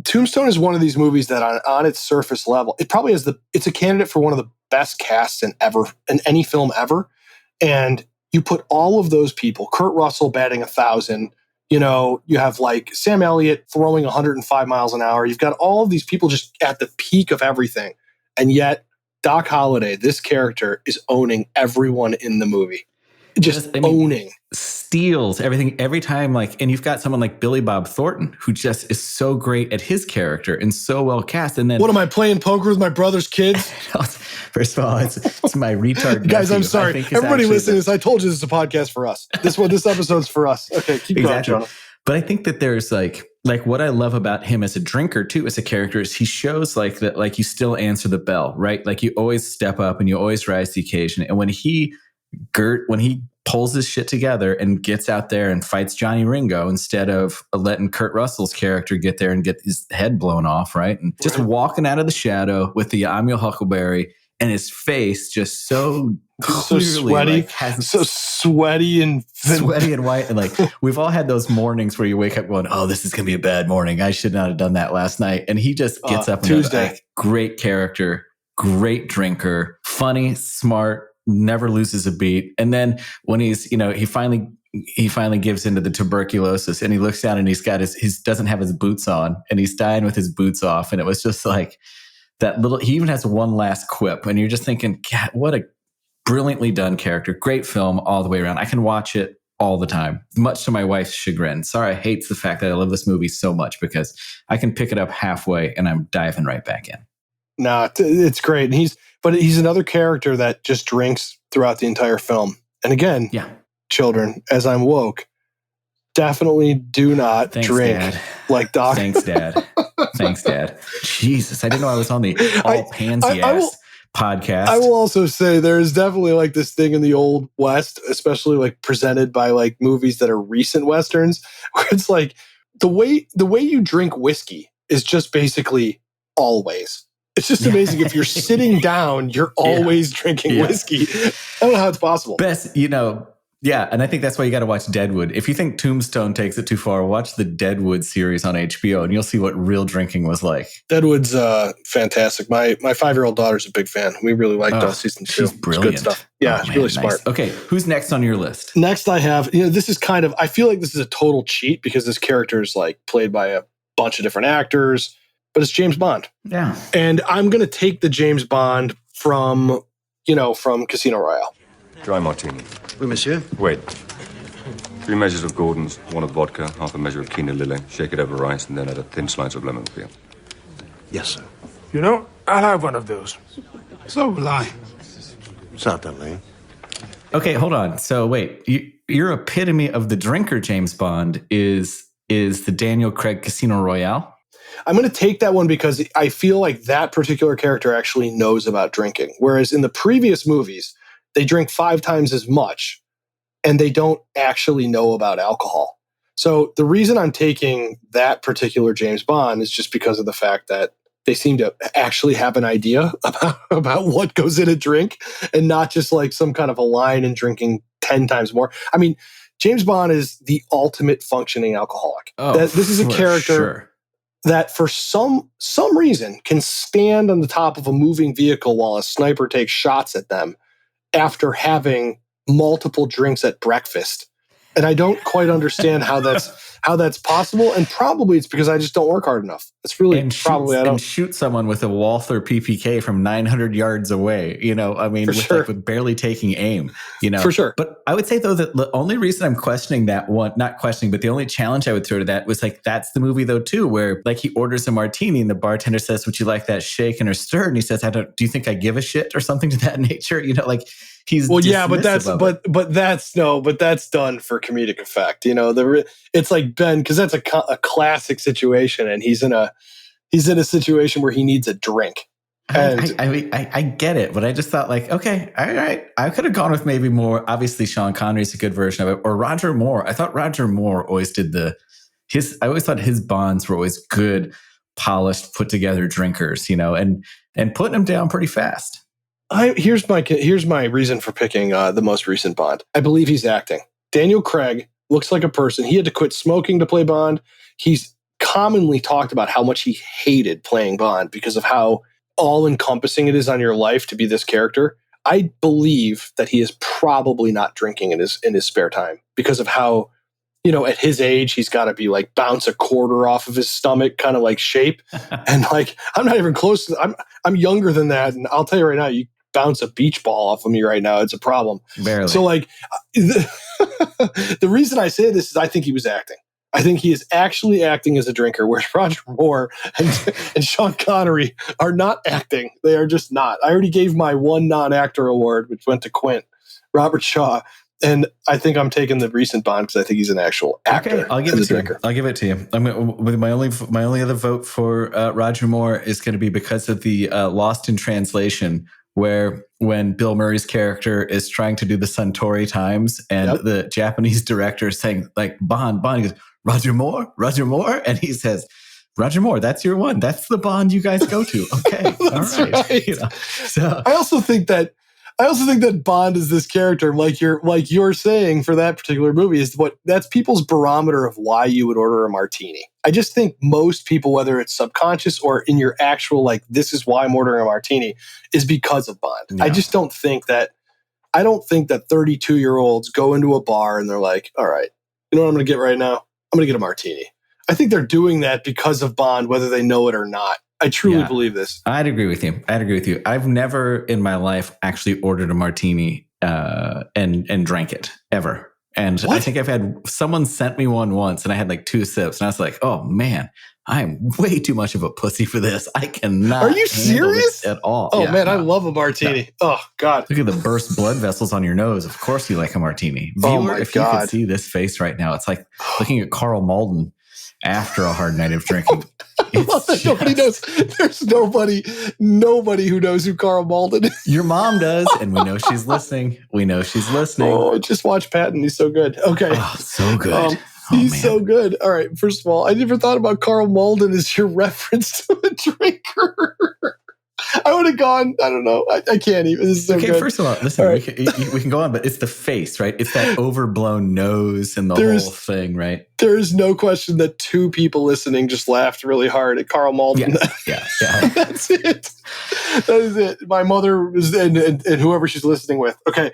Tombstone is one of these movies that on its surface level, it probably has it's a candidate for one of the best casts in any film ever. And you put all of those people, Kurt Russell batting 1,000, you have like Sam Elliott throwing 105 miles an hour. You've got all of these people just at the peak of everything. And yet Doc Holliday, this character, is owning everyone in the movie. Owning. Steals everything every time. Like, and you've got someone like Billy Bob Thornton, who just is so great at his character and so well cast. And then, what am I playing poker with my brother's kids? First of all, it's my retard guys. nephew. I'm sorry, everybody listening to this. I told you this is a podcast for us. This episode's for us. Okay, keep going, Jonah. But I think that there's like what I love about him as a drinker too, as a character, is he shows like that, like you still answer the bell, right? Like you always step up and you always rise to the occasion. And when he pulls his shit together and gets out there and fights Johnny Ringo instead of letting Kurt Russell's character get there and get his head blown off, right? And just walking out of the shadow with the Amiel Huckleberry and his face just so sweaty, sweaty and white. And like, we've all had those mornings where you wake up going, oh, this is going to be a bad morning. I should not have done that last night. And he just gets up Tuesday. And great character, great drinker, funny, smart, never loses a beat. And then when he's, he finally gives into the tuberculosis and he looks down and he's got doesn't have his boots on and he's dying with his boots off. And it was just like that he even has one last quip and you're just thinking, God, what a brilliantly done character. Great film all the way around. I can watch it all the time, much to my wife's chagrin. Sarah hates the fact that I love this movie so much because I can pick it up halfway and I'm diving right back in. No, it's great. And he's another character that just drinks throughout the entire film. And again, children, as I'm woke, definitely do not drink Dad. Like Doc. Thanks, Dad. Thanks, Dad. Jesus, I didn't know I was on the all pansy ass podcast. I will also say there is definitely like this thing in the Old West, especially like presented by like movies that are recent Westerns, where it's like the way you drink whiskey is just basically always. It's just amazing. If you're sitting down, you're always drinking whiskey. I don't know how it's possible. Best, and I think that's why you got to watch Deadwood. If you think Tombstone takes it too far, watch the Deadwood series on HBO and you'll see what real drinking was like. Deadwood's fantastic. My 5-year-old daughter's a big fan. We really liked season 2. She's brilliant. It's good stuff. Yeah, she's really smart. Okay, who's next on your list? Next I have, this is kind of, I feel like this is a total cheat because this character is like played by a bunch of different actors. but it's James Bond. Yeah. And I'm going to take the James Bond from Casino Royale. Dry martini. Oui, monsieur. Wait. 3 measures of Gordon's, 1 of vodka, half a measure of quinoa lily. Shake it over rice, and then add a thin slice of lemon peel. Yes, sir. You know, I'll have one of those. So will I. It's not that late. Okay, hold on. So wait, your epitome of the drinker James Bond is the Daniel Craig Casino Royale? I'm going to take that one because I feel like that particular character actually knows about drinking. Whereas in the previous movies, they drink 5 times as much and they don't actually know about alcohol. So the reason I'm taking that particular James Bond is just because of the fact that they seem to actually have an idea about what goes in a drink and not just like some kind of a line and drinking 10 times more. I mean, James Bond is the ultimate functioning alcoholic. This is a character that for some reason can stand on the top of a moving vehicle while a sniper takes shots at them after having multiple drinks at breakfast. And I don't quite understand how that's possible. And probably it's because I just don't work hard enough. It's really and shoot someone with a Walther PPK from 900 yards away. You know, I mean, with barely taking aim. You know, for sure. But I would say though that the only reason I'm questioning that one, not questioning, but the only challenge I would throw to that was like that's the movie though too, where like he orders a martini and the bartender says, "Would you like that shaken or stirred?" And he says, "Do you think I give a shit?" or something to that nature. You know, like. He's but that's done for comedic effect. You know, it's like Ben, because that's a classic situation, and he's in a situation where he needs a drink. And I get it, but I just thought like, okay, all right, I could have gone with maybe more. Obviously, Sean Connery's a good version of it, or Roger Moore. I thought Roger Moore always did I always thought his Bonds were always good, polished, put together drinkers. You know, and putting them down pretty fast. Here's my reason for picking the most recent Bond. I believe he's acting. Daniel Craig looks like a person. He had to quit smoking to play Bond. He's commonly talked about how much he hated playing Bond because of how all-encompassing it is on your life to be this character. I believe that he is probably not drinking in his spare time because of how, you know, at his age, he's got to be like bounce a quarter off of his stomach kind of like shape. And like, I'm not even close to, I'm younger than that. And I'll tell you right now, you bounce a beach ball off of me right now, it's a problem. Barely. So like, the reason I say this is I think he was acting. I think he is actually acting as a drinker, whereas Roger Moore and Sean Connery are not acting. They are just not. I already gave my one non-actor award, which went to Quint, Robert Shaw. And I think I'm taking the recent Bond because I think he's an actual actor. Okay, I'll give it to you. I'll give it to you. With my only other vote for Roger Moore is going to be because of the Lost in Translation, where when Bill Murray's character is trying to do the Suntory Times and the Japanese director is saying like Bond, he goes, Roger Moore, and he says, Roger Moore, that's your one. That's the Bond you guys go to. Okay, all right. Right. You know, so I also think that Bond is this character, like you're saying for that particular movie, that's people's barometer of why you would order a martini. I just think most people, whether it's subconscious or in your actual, like, this is why I'm ordering a martini, is because of Bond. Yeah. I don't think that 32-year-olds go into a bar and they're like, all right, you know what I'm going to get right now? I'm going to get a martini. I think they're doing that because of Bond, whether they know it or not. I truly believe this. I'd agree with you. I've never in my life actually ordered a martini and drank it ever. And what? I think I've had someone sent me one once and I had like 2 sips and I was like, oh man, I'm way too much of a pussy for this. I cannot. Are you serious? At all. Oh man, I love a martini. No. Oh God. Look at the burst blood vessels on your nose. Of course you like a martini. Oh Viewer, my if God. you could see this face right now, it's like looking at Carl Malden after a hard night of drinking. Nobody knows. There's nobody who knows who Carl Malden is. Your mom does, and we know she's listening. Oh, just watch Patton. He's so good. Okay. Oh, so good. He's so good. All right. First of all, I never thought about Carl Malden as your reference to a drinker. I would have gone, I don't know. I can't even. This is so good. First of all, listen, right. we can go on, but it's the face, right? It's that overblown nose and the whole thing, right? There is no question that 2 people listening just laughed really hard at Carl Malden. Yeah. That's it. That is it. My mother was, and whoever she's listening with. Okay.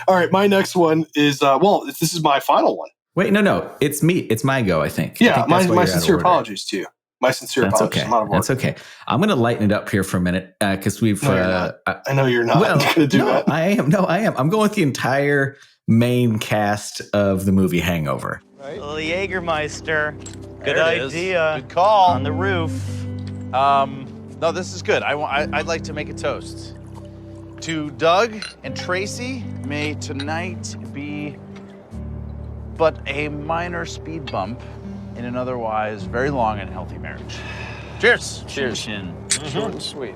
All right. My next one is, this is my final one. Wait, no. It's me. It's my go, I think. Yeah. My sincere apologies to you. My sincere That's apologies. okay. I'm out of order. That's okay. I'm going to lighten it up here for a minute because we've. No, you're not. I know you're not going to do that. I am. No, I am. I'm going with the entire main cast of the movie Hangover. Right. Well, the Jägermeister. Good There it idea. is. Good call. On the roof. No, this is good. I'd like to make a toast to Doug and Tracy. May tonight be but a minor speed bump in an otherwise very long and healthy marriage. Cheers. Cheers. Short and sweet.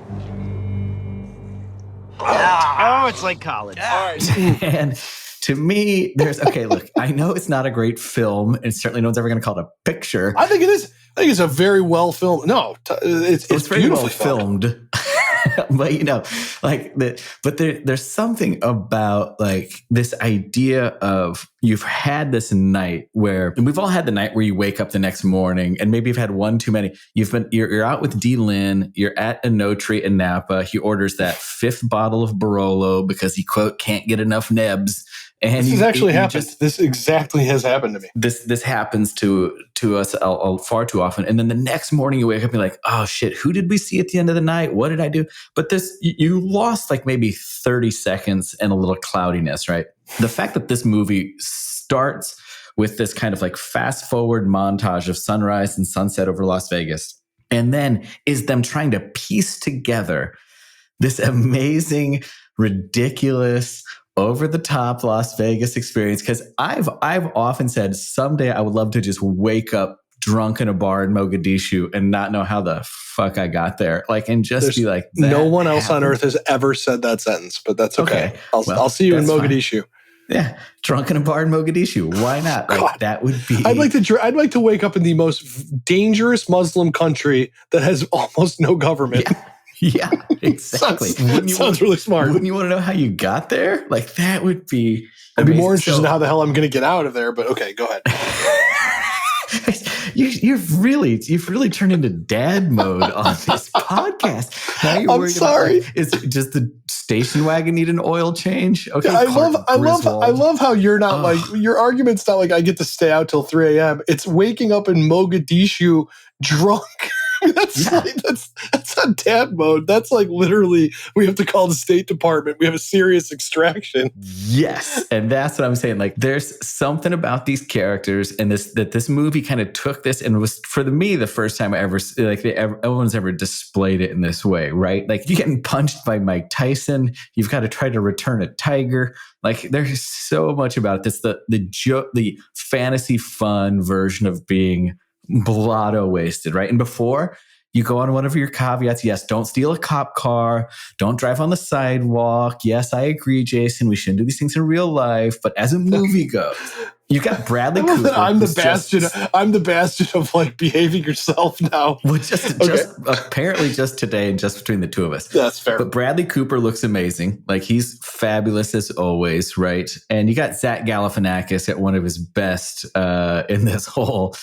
Oh, it's like college. All right. And to me, look, I know it's not a great film, and certainly no one's ever going to call it a picture. I think it is. I think it's a very well filmed. No, it's very well beautifully filmed. But but there's something about like this idea of you've had this night where, and we've all had the night where you wake up the next morning and maybe you've had one too many. You're out with D. Lynn, you're at a Notary in Napa. He orders that 5th bottle of Barolo because he quote can't get enough nebs. And this has actually happened. This exactly has happened to me. This happens to us far too often. And then the next morning you wake up and you're like, oh shit, who did we see at the end of the night? What did I do? But you lost like maybe 30 seconds and a little cloudiness, right? The fact that this movie starts with this kind of like fast forward montage of sunrise and sunset over Las Vegas, and then is them trying to piece together this amazing, ridiculous, over-the-top Las Vegas experience. Because I've often said someday I would love to just wake up drunk in a bar in Mogadishu and not know how the fuck I got there. Like, and just be like, no one else on earth has ever said that sentence, but that's okay. I'll see you in Mogadishu. Fine. Yeah, drunk in a bar in Mogadishu. Why not? Like, that would be. I'd like to wake up in the most dangerous Muslim country that has almost no government. Yeah, exactly. Sounds really smart. Wouldn't you want to know how you got there? Like, that would be. I'd be more interested in how the hell I'm going to get out of there. But okay, go ahead. You've really turned into dad mode on this podcast. Now you're I'm sorry. Is just the station wagon need an oil change? Okay, I love how you're not like your argument's not like I get to stay out till 3 a.m. It's waking up in Mogadishu drunk. That's not dad mode. That's like literally we have to call the State Department. We have a serious extraction. Yes, and that's what I'm saying. Like, there's something about these characters and this movie kind of took this and was for me the first time I ever everyone's ever displayed it in this way, right? Like, you're getting punched by Mike Tyson. You've got to try to return a tiger. Like, there's so much about it. It's the fantasy fun version of being blotto wasted, right? And before you go on one of your caveats, yes, don't steal a cop car, don't drive on the sidewalk. Yes, I agree, Jason, we shouldn't do these things in real life. But as a movie goes, you've got Bradley Cooper. I'm the bastion of like behaving yourself now. Well, just apparently just today and just between the two of us. That's fair. But Bradley Cooper looks amazing. Like, he's fabulous as always, right? And you got Zach Galifianakis at one of his best in this whole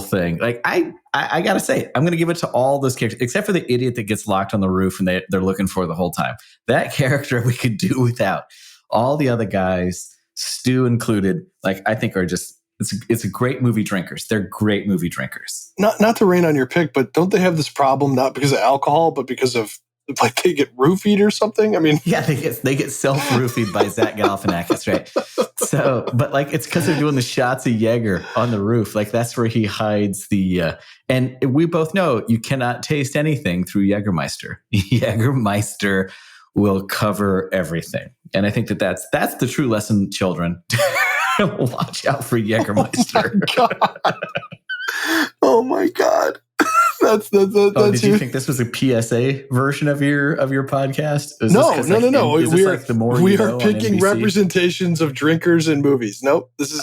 thing. Like, I gotta say, I'm gonna give it to all those characters, except for the idiot that gets locked on the roof and they're looking for the whole time. That character we could do without. All the other guys, Stu included, like, I think are just it's a great movie drinkers. They're great movie drinkers. Not to rain on your pick, but don't they have this problem not because of alcohol, but because of like they get roofied or something? I mean, yeah, they get self-roofied by Zach Galifianakis, right? So, but like, it's because they're doing the shots of Jaeger on the roof. Like, that's where he hides the. And we both know you cannot taste anything through Jägermeister. Jägermeister will cover everything, and I think that's the true lesson, children. Watch out for Jägermeister. Oh my God. That's did you think this was a PSA version of your podcast? No. We are like picking representations of drinkers in movies. Nope. This is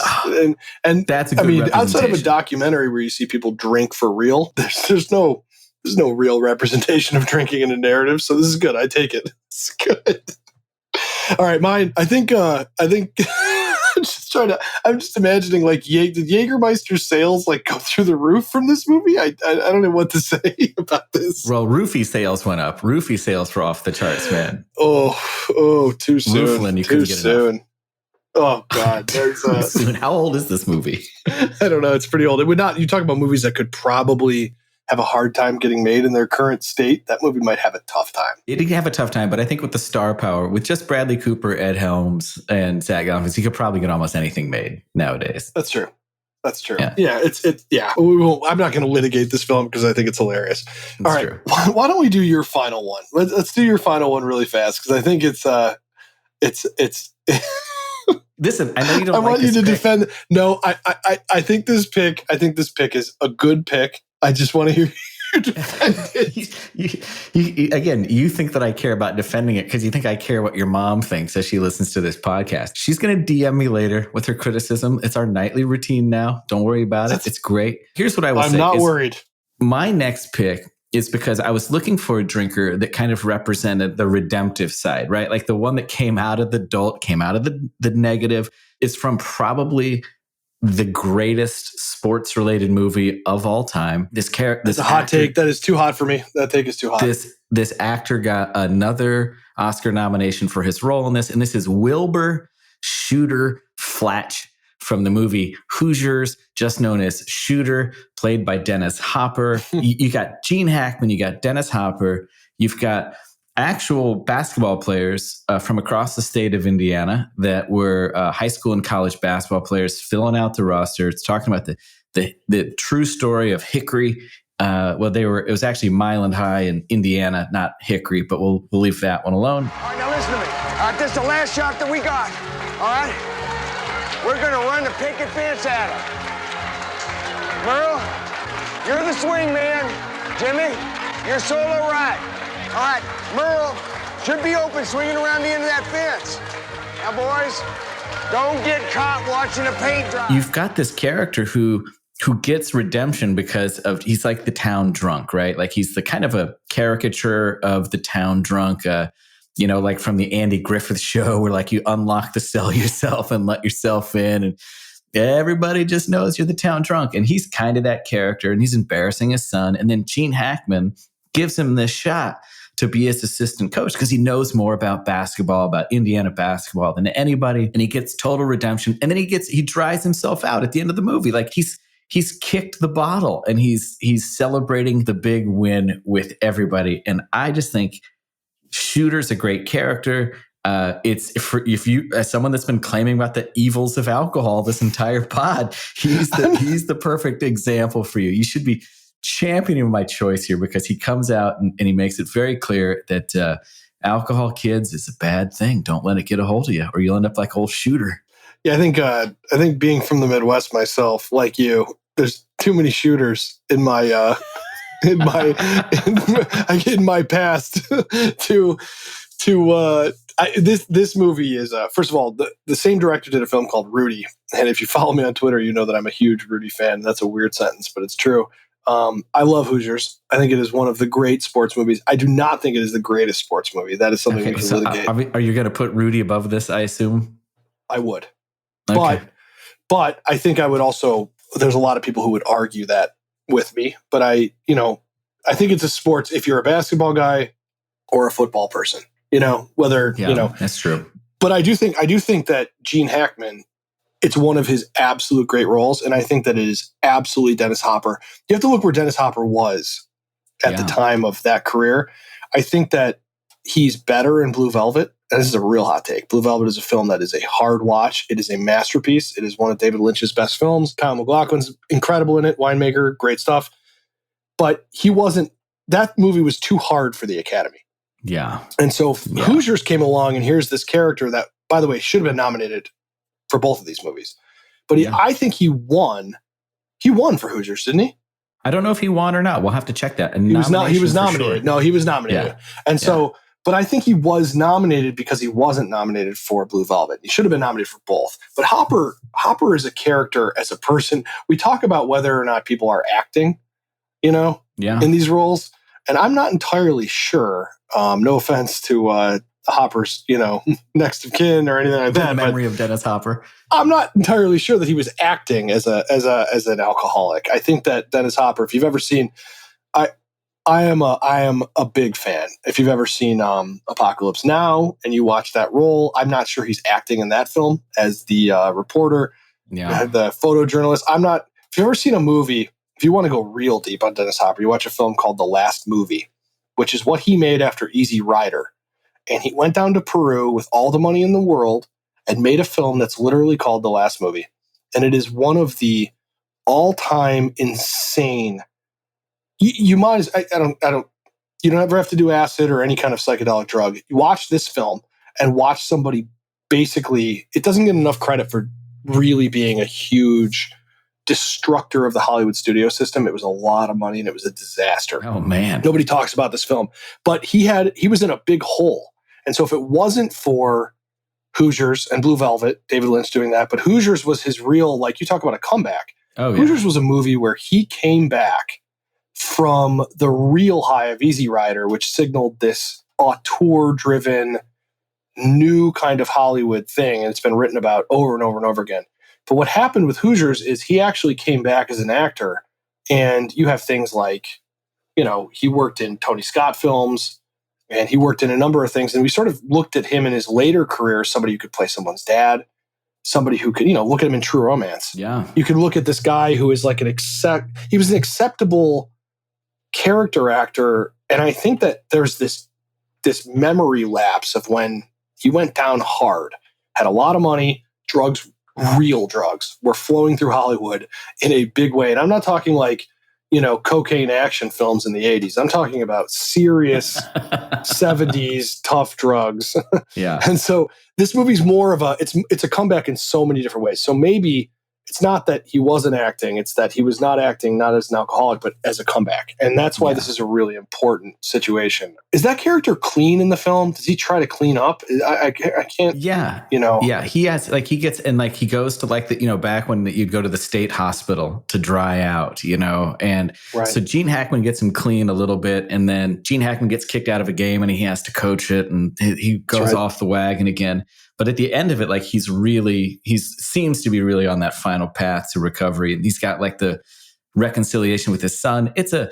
and that's a good outside of a documentary where you see people drink for real, there's no real representation of drinking in a narrative. So this is good. I take it. It's good. All right, mine. I think I'm just imagining like did Jägermeister sales like go through the roof from this movie? I don't know what to say about this. Well, roofie sales went up. Roofie sales were off the charts, man. Oh, too soon. Rooflin, you couldn't get enough. Oh God, there's soon. How old is this movie? I don't know. It's pretty old. It would not. You talk about movies that could probably have a hard time getting made in their current state, that movie might have a tough time. It did have a tough time, but I think with the star power, with just Bradley Cooper, Ed Helms, and Zach Galifianakis, you could probably get almost anything made nowadays. That's true. That's true. Yeah. Yeah. I'm not going to litigate this film because I think it's hilarious. That's All right. true. Why don't we do your final one? Let's do your final one really fast because I think it's. Listen, I know you don't. I like want you this to pick. defend. No, I think this pick. I think this pick is a good pick. I just want to hear you defend it. Again, you think that I care about defending it because you think I care what your mom thinks as she listens to this podcast. She's going to DM me later with her criticism. It's our nightly routine now. Don't worry about it. It's great. Here's what I will say. I'm not worried. My next pick is because I was looking for a drinker that kind of represented the redemptive side, right? Like the one that came out of the adult, came out of the negative, is from probably the greatest sports-related movie of all time. This character, That's a hot take. That is too hot for me. That take is too hot. This actor got another Oscar nomination for his role in this, and this is Wilbur Shooter Flatch from the movie Hoosiers, just known as Shooter, played by Dennis Hopper. You got Gene Hackman, you got Dennis Hopper, you've got actual basketball players from across the state of Indiana that were high school and college basketball players filling out the roster. It's talking about the true story of Hickory. It was actually Milan High in Indiana, not Hickory, but we'll leave that one alone. All right, now listen to me. This is the last shot that we got. All right? We're going to run the picket fence at him. Merle, you're the swing man. Jimmy, you're solo right. All right, Merle should be open swinging around the end of that fence. Now, boys, don't get caught watching the paint dry. You've got this character who gets redemption because of, he's like the town drunk, right? Like he's the kind of a caricature of the town drunk, like from the Andy Griffith Show where like you unlock the cell yourself and let yourself in and everybody just knows you're the town drunk. And he's kind of that character and he's embarrassing his son. And then Gene Hackman gives him this shot to be his assistant coach because he knows more about basketball, about Indiana basketball than anybody. And he gets total redemption. And then he dries himself out at the end of the movie. Like he's kicked the bottle and he's celebrating the big win with everybody. And I just think Shooter's a great character. If you, as someone that's been claiming about the evils of alcohol this entire pod, he's the perfect example for you. You should be championing my choice here because he comes out and he makes it very clear that alcohol, kids, is a bad thing. Don't let it get a hold of you, or you'll end up like old Shooter. Yeah, I think being from the Midwest myself, like you, there's too many shooters in my in my past this movie is first of all the same director did a film called Rudy, and if you follow me on Twitter, you know that I'm a huge Rudy fan. That's a weird sentence, but it's true. I love Hoosiers. I think it is one of the great sports movies. I do not think it is the greatest sports movie. That is something we can litigate. Are you going to put Rudy above this, I assume? I would. Okay. But I think I would also, there's a lot of people who would argue that with me, but I think it's a sports, if you're a basketball guy or a football person, that's true. But I do think that Gene Hackman, it's one of his absolute great roles. And I think that it is absolutely Dennis Hopper. You have to look where Dennis Hopper was at the time of that career. I think that he's better in Blue Velvet. And this is a real hot take. Blue Velvet is a film that is a hard watch. It is a masterpiece. It is one of David Lynch's best films. Kyle MacLachlan's incredible in it. Winemaker, great stuff. But that movie was too hard for the Academy. Yeah. And so Hoosiers came along, and here's this character that, by the way, should have been nominated for both of these movies. But I think he won. He won for Hoosiers, didn't he? I don't know if he won or not. We'll have to check that. And he was nominated. Sure. No, he was nominated. Yeah. And so, but I think he was nominated because he wasn't nominated for Blue Velvet. He should have been nominated for both. But Hopper is a character as a person. We talk about whether or not people are acting, in these roles. And I'm not entirely sure. No offense to Hopper's, next of kin or anything like that. The memory of Dennis Hopper. I'm not entirely sure that he was acting as an alcoholic. I think that Dennis Hopper, if you've ever seen, I am a big fan. If you've ever seen Apocalypse Now and you watch that role, I'm not sure he's acting in that film as the reporter, the photojournalist. If you've ever seen a movie if you want to go real deep on Dennis Hopper, you watch a film called The Last Movie, which is what he made after Easy Rider. And he went down to Peru with all the money in the world and made a film that's literally called The Last Movie. And it is one of the all-time insane. You might as I don't. You don't ever have to do acid or any kind of psychedelic drug. You watch this film and watch somebody basically. It doesn't get enough credit for really being a huge destructor of the Hollywood studio system. It was a lot of money and it was a disaster. Oh man. Nobody talks about this film, but he was in a big hole. And so if it wasn't for Hoosiers and Blue Velvet, David Lynch doing that, but Hoosiers was his real, like you talk about a comeback. Oh, yeah. Hoosiers was a movie where he came back from the real high of Easy Rider, which signaled this auteur-driven new kind of Hollywood thing. And it's been written about over and over and over again. But what happened with Hoosiers is he actually came back as an actor. And you have things like, he worked in Tony Scott films and he worked in a number of things. And we sort of looked at him in his later career as somebody who could play someone's dad, somebody who could, look at him in True Romance. Yeah. You could look at this guy who is like he was an acceptable character actor. And I think that there's this memory lapse of when he went down hard, had a lot of money, drugs, real drugs were flowing through Hollywood in a big way. And I'm not talking like, cocaine action films in the 80s. I'm talking about serious 70s tough drugs. Yeah. And so this movie's more of it's a comeback in so many different ways. So maybe it's not that he wasn't acting, it's that he was not acting not as an alcoholic, but as a comeback. And that's why this is a really important situation. Is that character clean in the film? Does he try to clean up? I can't. Yeah. Yeah. He has he gets and he goes to back when you'd go to the state hospital to dry out, and right. So Gene Hackman gets him clean a little bit. And then Gene Hackman gets kicked out of a game and he has to coach it and he goes off the wagon again. But at the end of it, he seems to be really on that final path to recovery. And he's got the reconciliation with his son. It's a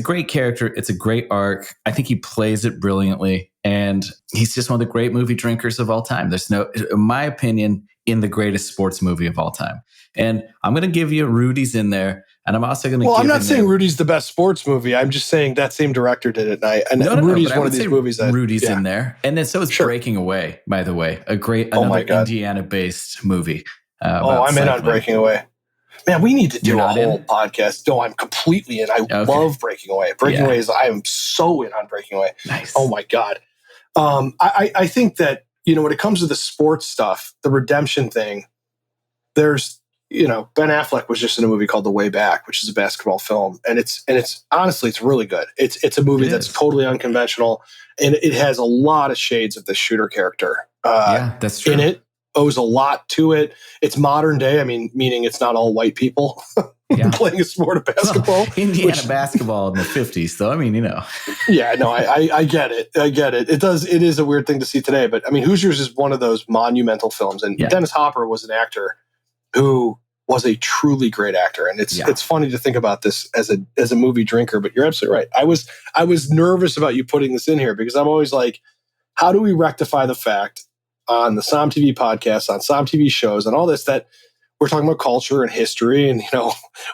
great character. It's a great arc. I think he plays it brilliantly. And he's just one of the great movie drinkers of all time. There's in my opinion, in the greatest sports movie of all time. And I'm going to give you Rudy's in there. And I'm also going to I'm not saying Rudy's the best sports movie. I'm just saying that same director did it. And Rudy's one of these movies that Rudy's in there. And then so is Breaking Away, by the way. Another Indiana-based movie. I'm in on Breaking Away. Man, we need to do a whole podcast. No, I'm completely in. I love Breaking Away. Breaking Away I am so in on Breaking Away. Nice. Oh my God. I think that, when it comes to the sports stuff, the redemption thing, there's, Ben Affleck was just in a movie called The Way Back, which is a basketball film. And it's honestly, it's really good. It's a movie that's totally unconventional. And it has a lot of shades of the shooter character. That's true. In it. Owes a lot to it. It's modern day. Meaning it's not all white people playing a sport of basketball. Well, Indiana basketball in the 50s, though. Yeah, no, I get it. I get it. It is a weird thing to see today. But Hoosiers is one of those monumental films. And Dennis Hopper was an actor who was a truly great actor. And it's funny to think about this as a movie drinker, but you're absolutely right. I was nervous about you putting this in here because I'm always like, how do we rectify the fact on the SOMM TV podcast, on SOMM TV shows, and all this that we're talking about culture and history, and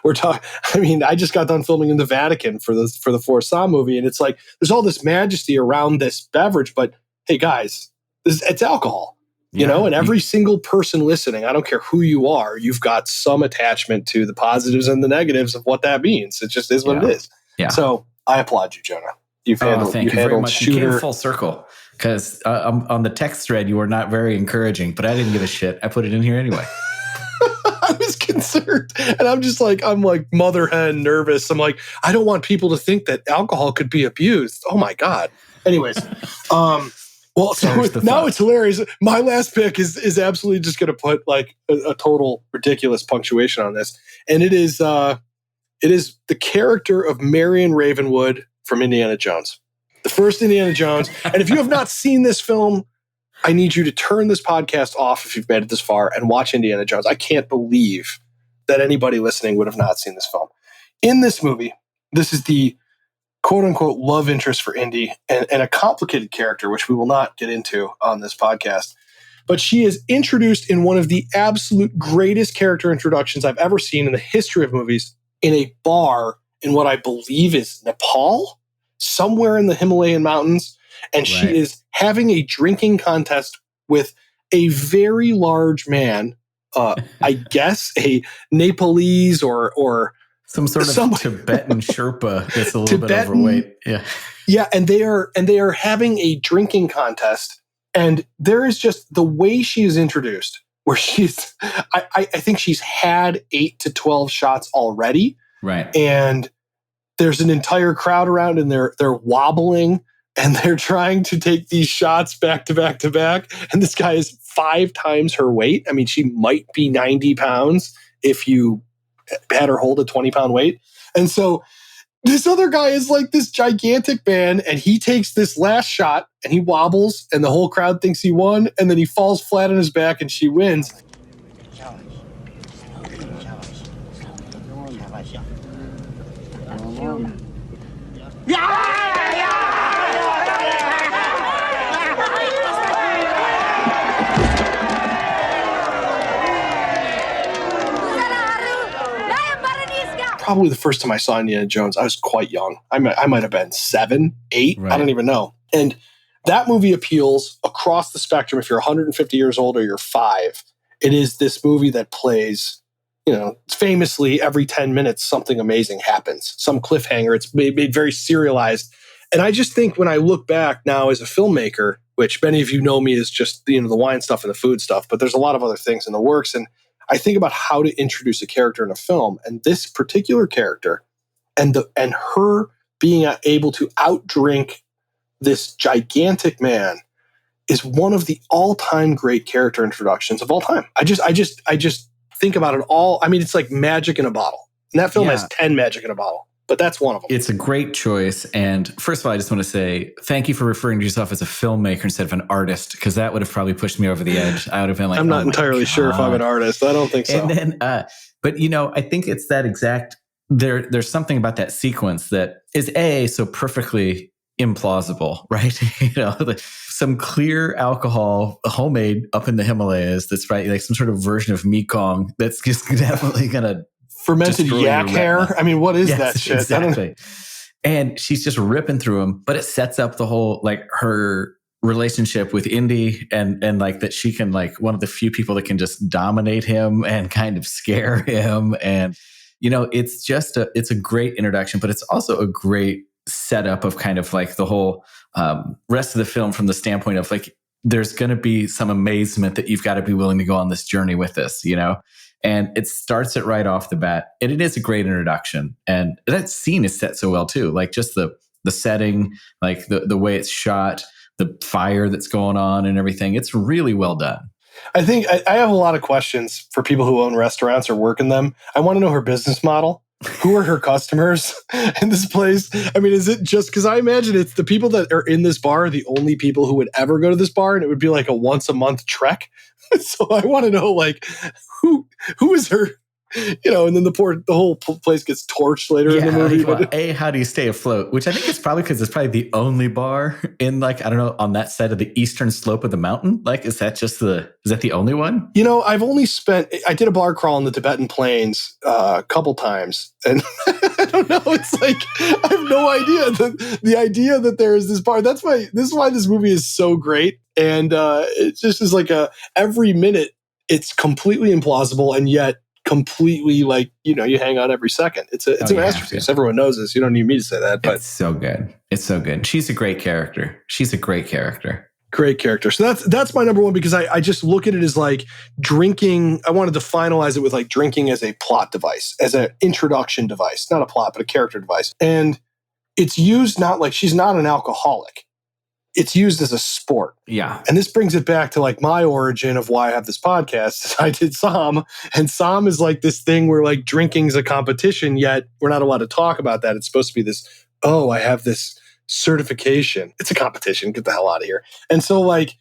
we're talking. I just got done filming in the Vatican for the fourth SOMM movie, and it's like there's all this majesty around this beverage, but hey, guys, it's alcohol, and every single person listening, I don't care who you are, you've got some attachment to the positives and the negatives of what that means. It just is what it is. Yeah. So I applaud you, Jonah. Thank you very much. You came full circle. Because on the text thread, you were not very encouraging, but I didn't give a shit. I put it in here anyway. I was concerned. And I'm like mother hen nervous. I'm like, I don't want people to think that alcohol could be abused. Oh my God. Anyways. Now it's hilarious. My last pick is absolutely just going to put a total ridiculous punctuation on this. And it is the character of Marion Ravenwood from Indiana Jones. The first Indiana Jones. And if you have not seen this film, I need you to turn this podcast off if you've made it this far and watch Indiana Jones. I can't believe that anybody listening would have not seen this film. In this movie, this is the quote-unquote love interest for Indy and a complicated character, which we will not get into on this podcast. But she is introduced in one of the absolute greatest character introductions I've ever seen in the history of movies, in a bar in what I believe is Nepal, somewhere in the Himalayan mountains. And she is having a drinking contest with a very large man, I guess a Nepalese or some sort of Tibetan Sherpa that's a little bit overweight. Yeah. Yeah, and they are having a drinking contest. And there is just the way she is introduced, where I think she's had 8 to 12 shots already. Right. And there's an entire crowd around and they're wobbling and they're trying to take these shots back to back to back. And this guy is 5 times her weight. I mean, she might be 90 pounds if you had her hold a 20-pound weight. And so this other guy is like this gigantic man, and he takes this last shot and he wobbles and the whole crowd thinks he won, and then he falls flat on his back and she wins. Probably the first time I saw Indiana Jones, I was quite young. I might have been 7, 8. Right. I don't even know. And that movie appeals across the spectrum. If you're 150 years old or you're 5, it is this movie that plays, famously every 10 minutes, something amazing happens. Some cliffhanger. It's made very serialized. And I just think when I look back now as a filmmaker, which many of you know me as just, the wine stuff and the food stuff, but there's a lot of other things in the works. And I think about how to introduce a character in a film, and this particular character and her being able to outdrink this gigantic man is one of the all-time great character introductions of all time. I just think about it all. I mean, it's like magic in a bottle. And that film has 10 magic in a bottle, but that's one of them. It's a great choice. And first of all, I just want to say thank you for referring to yourself as a filmmaker instead of an artist, because that would have probably pushed me over the edge. I would have been like, I'm not entirely sure if I'm an artist. I don't think so. And then, but I think it's that exact, there's something about that sequence that is so perfectly implausible, right? Some clear alcohol, homemade up in the Himalayas. That's right. Like some sort of version of Mekong that's just definitely going to fermented yak hair. I mean, what is that shit? Exactly. And she's just ripping through them, but it sets up the whole, like, her relationship with Indy and like that she can, like, one of the few people that can just dominate him and kind of scare him. And, it's just it's a great introduction, but it's also a great setup of kind of like the whole rest of the film from the standpoint of like, there's going to be some amazement that you've got to be willing to go on this journey with this, And it starts it right off the bat. And it is a great introduction. And that scene is set so well too. Like just the setting, like the way it's shot, the fire that's going on and everything. It's really well done. I think I have a lot of questions for people who own restaurants or work in them. I want to know her business model. Who are her customers in this place? I mean, is it just because I imagine it's the people that are in this bar are the only people who would ever go to this bar, and it would be like a once a month trek. So I want to know, like, who is her, and then the whole place gets torched later in the movie. Well, how do you stay afloat? Which I think it's probably because it's probably the only bar in, like, I don't know, on that side of the eastern slope of the mountain. Like, is that the only one? I did a bar crawl in the Tibetan plains a couple times, and I don't know. It's like, I have no idea. The idea that there is this bar, this is why this movie is so great. And it just is like every minute, it's completely implausible, and yet completely, like, you hang on every second. It's a masterpiece. Yeah. Everyone knows this. You don't need me to say that, but it's so good. It's so good. She's a great character. Great character. So that's my number one, because I just look at it as like drinking. I wanted to finalize it with like drinking as a plot device, as an introduction device, not a plot, but a character device. And it's used not like she's not an alcoholic. It's used as a sport. Yeah. And this brings it back to like my origin of why I have this podcast. I did SOMM, and SOMM is like this thing where like drinking is a competition, yet we're not allowed to talk about that. It's supposed to be this, I have this certification. It's a competition. Get the hell out of here. And so, like,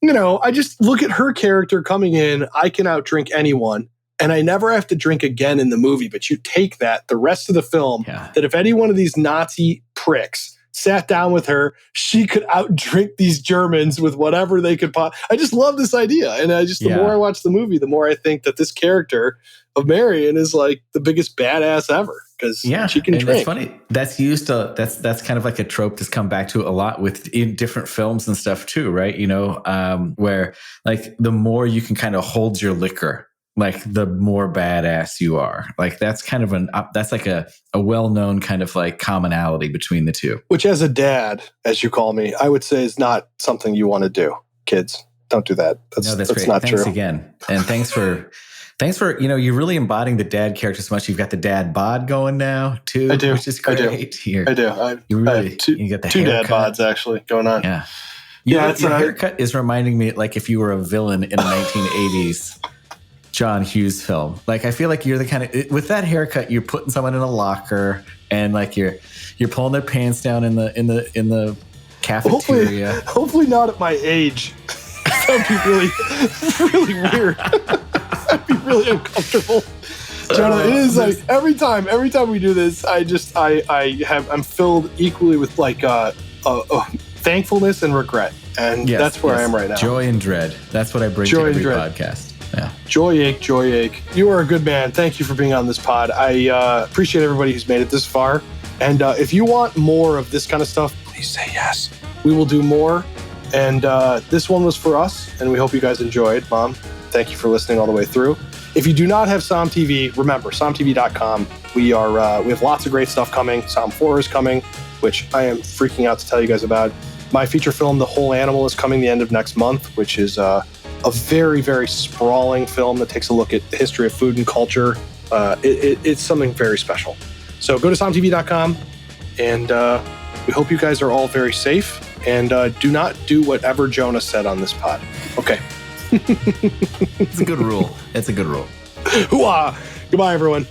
I just look at her character coming in. I can outdrink anyone, and I never have to drink again in the movie. But you take that the rest of the film, that if any one of these Nazi pricks sat down with her, she could outdrink these Germans with whatever they could I just love this idea. And the more I watch the movie, the more I think that this character of Marion is like the biggest badass ever. because she can drink. That's funny. That's used to that's kind of like a trope that's come back to a lot with in different films and stuff too, right? You know, where like the more you can kind of hold your liquor, like the more badass you are. Like that's kind of that's like a well-known kind of like commonality between the two. Which, as a dad, as you call me, I would say is not something you want to do. Kids, don't do that. That's great. Not thanks true. Again, and thanks for you're really embodying the dad character so much. You've got the dad bod going now too, I do. Which is great. I do. You got the two haircut. dad bods actually going on. Yeah. Your haircut is reminding me like if you were a villain in a 1980s John Hughes film. Like I feel like you're the kind of with that haircut, you're putting someone in a locker and like you're pulling their pants down in the cafeteria. Hopefully not at my age. That'd be really weird. That'd be really uncomfortable. Jonah, it is like every time we do this, I'm filled equally with like thankfulness and regret, and that's where I am right now. Joy and dread. That's what I bring to every podcast. Yeah. Joy ache. You are a good man. Thank you for being on this pod. I appreciate everybody who's made it this far. And if you want more of this kind of stuff, please say yes. We will do more. And this one was for us, and we hope you guys enjoyed. Mom, thank you for listening all the way through. If you do not have SOMM TV, remember, SOMMTV.com. We have lots of great stuff coming. SOMM 4 is coming, which I am freaking out to tell you guys about. My feature film, The Whole Animal, is coming the end of next month, which is a very, very sprawling film that takes a look at the history of food and culture. It's something very special. So go to SOMMTV.com, and we hope you guys are all very safe, and do not do whatever Jonah said on this pod. Okay. It's a good rule. It's a good rule. Hoo-ah! Goodbye, everyone.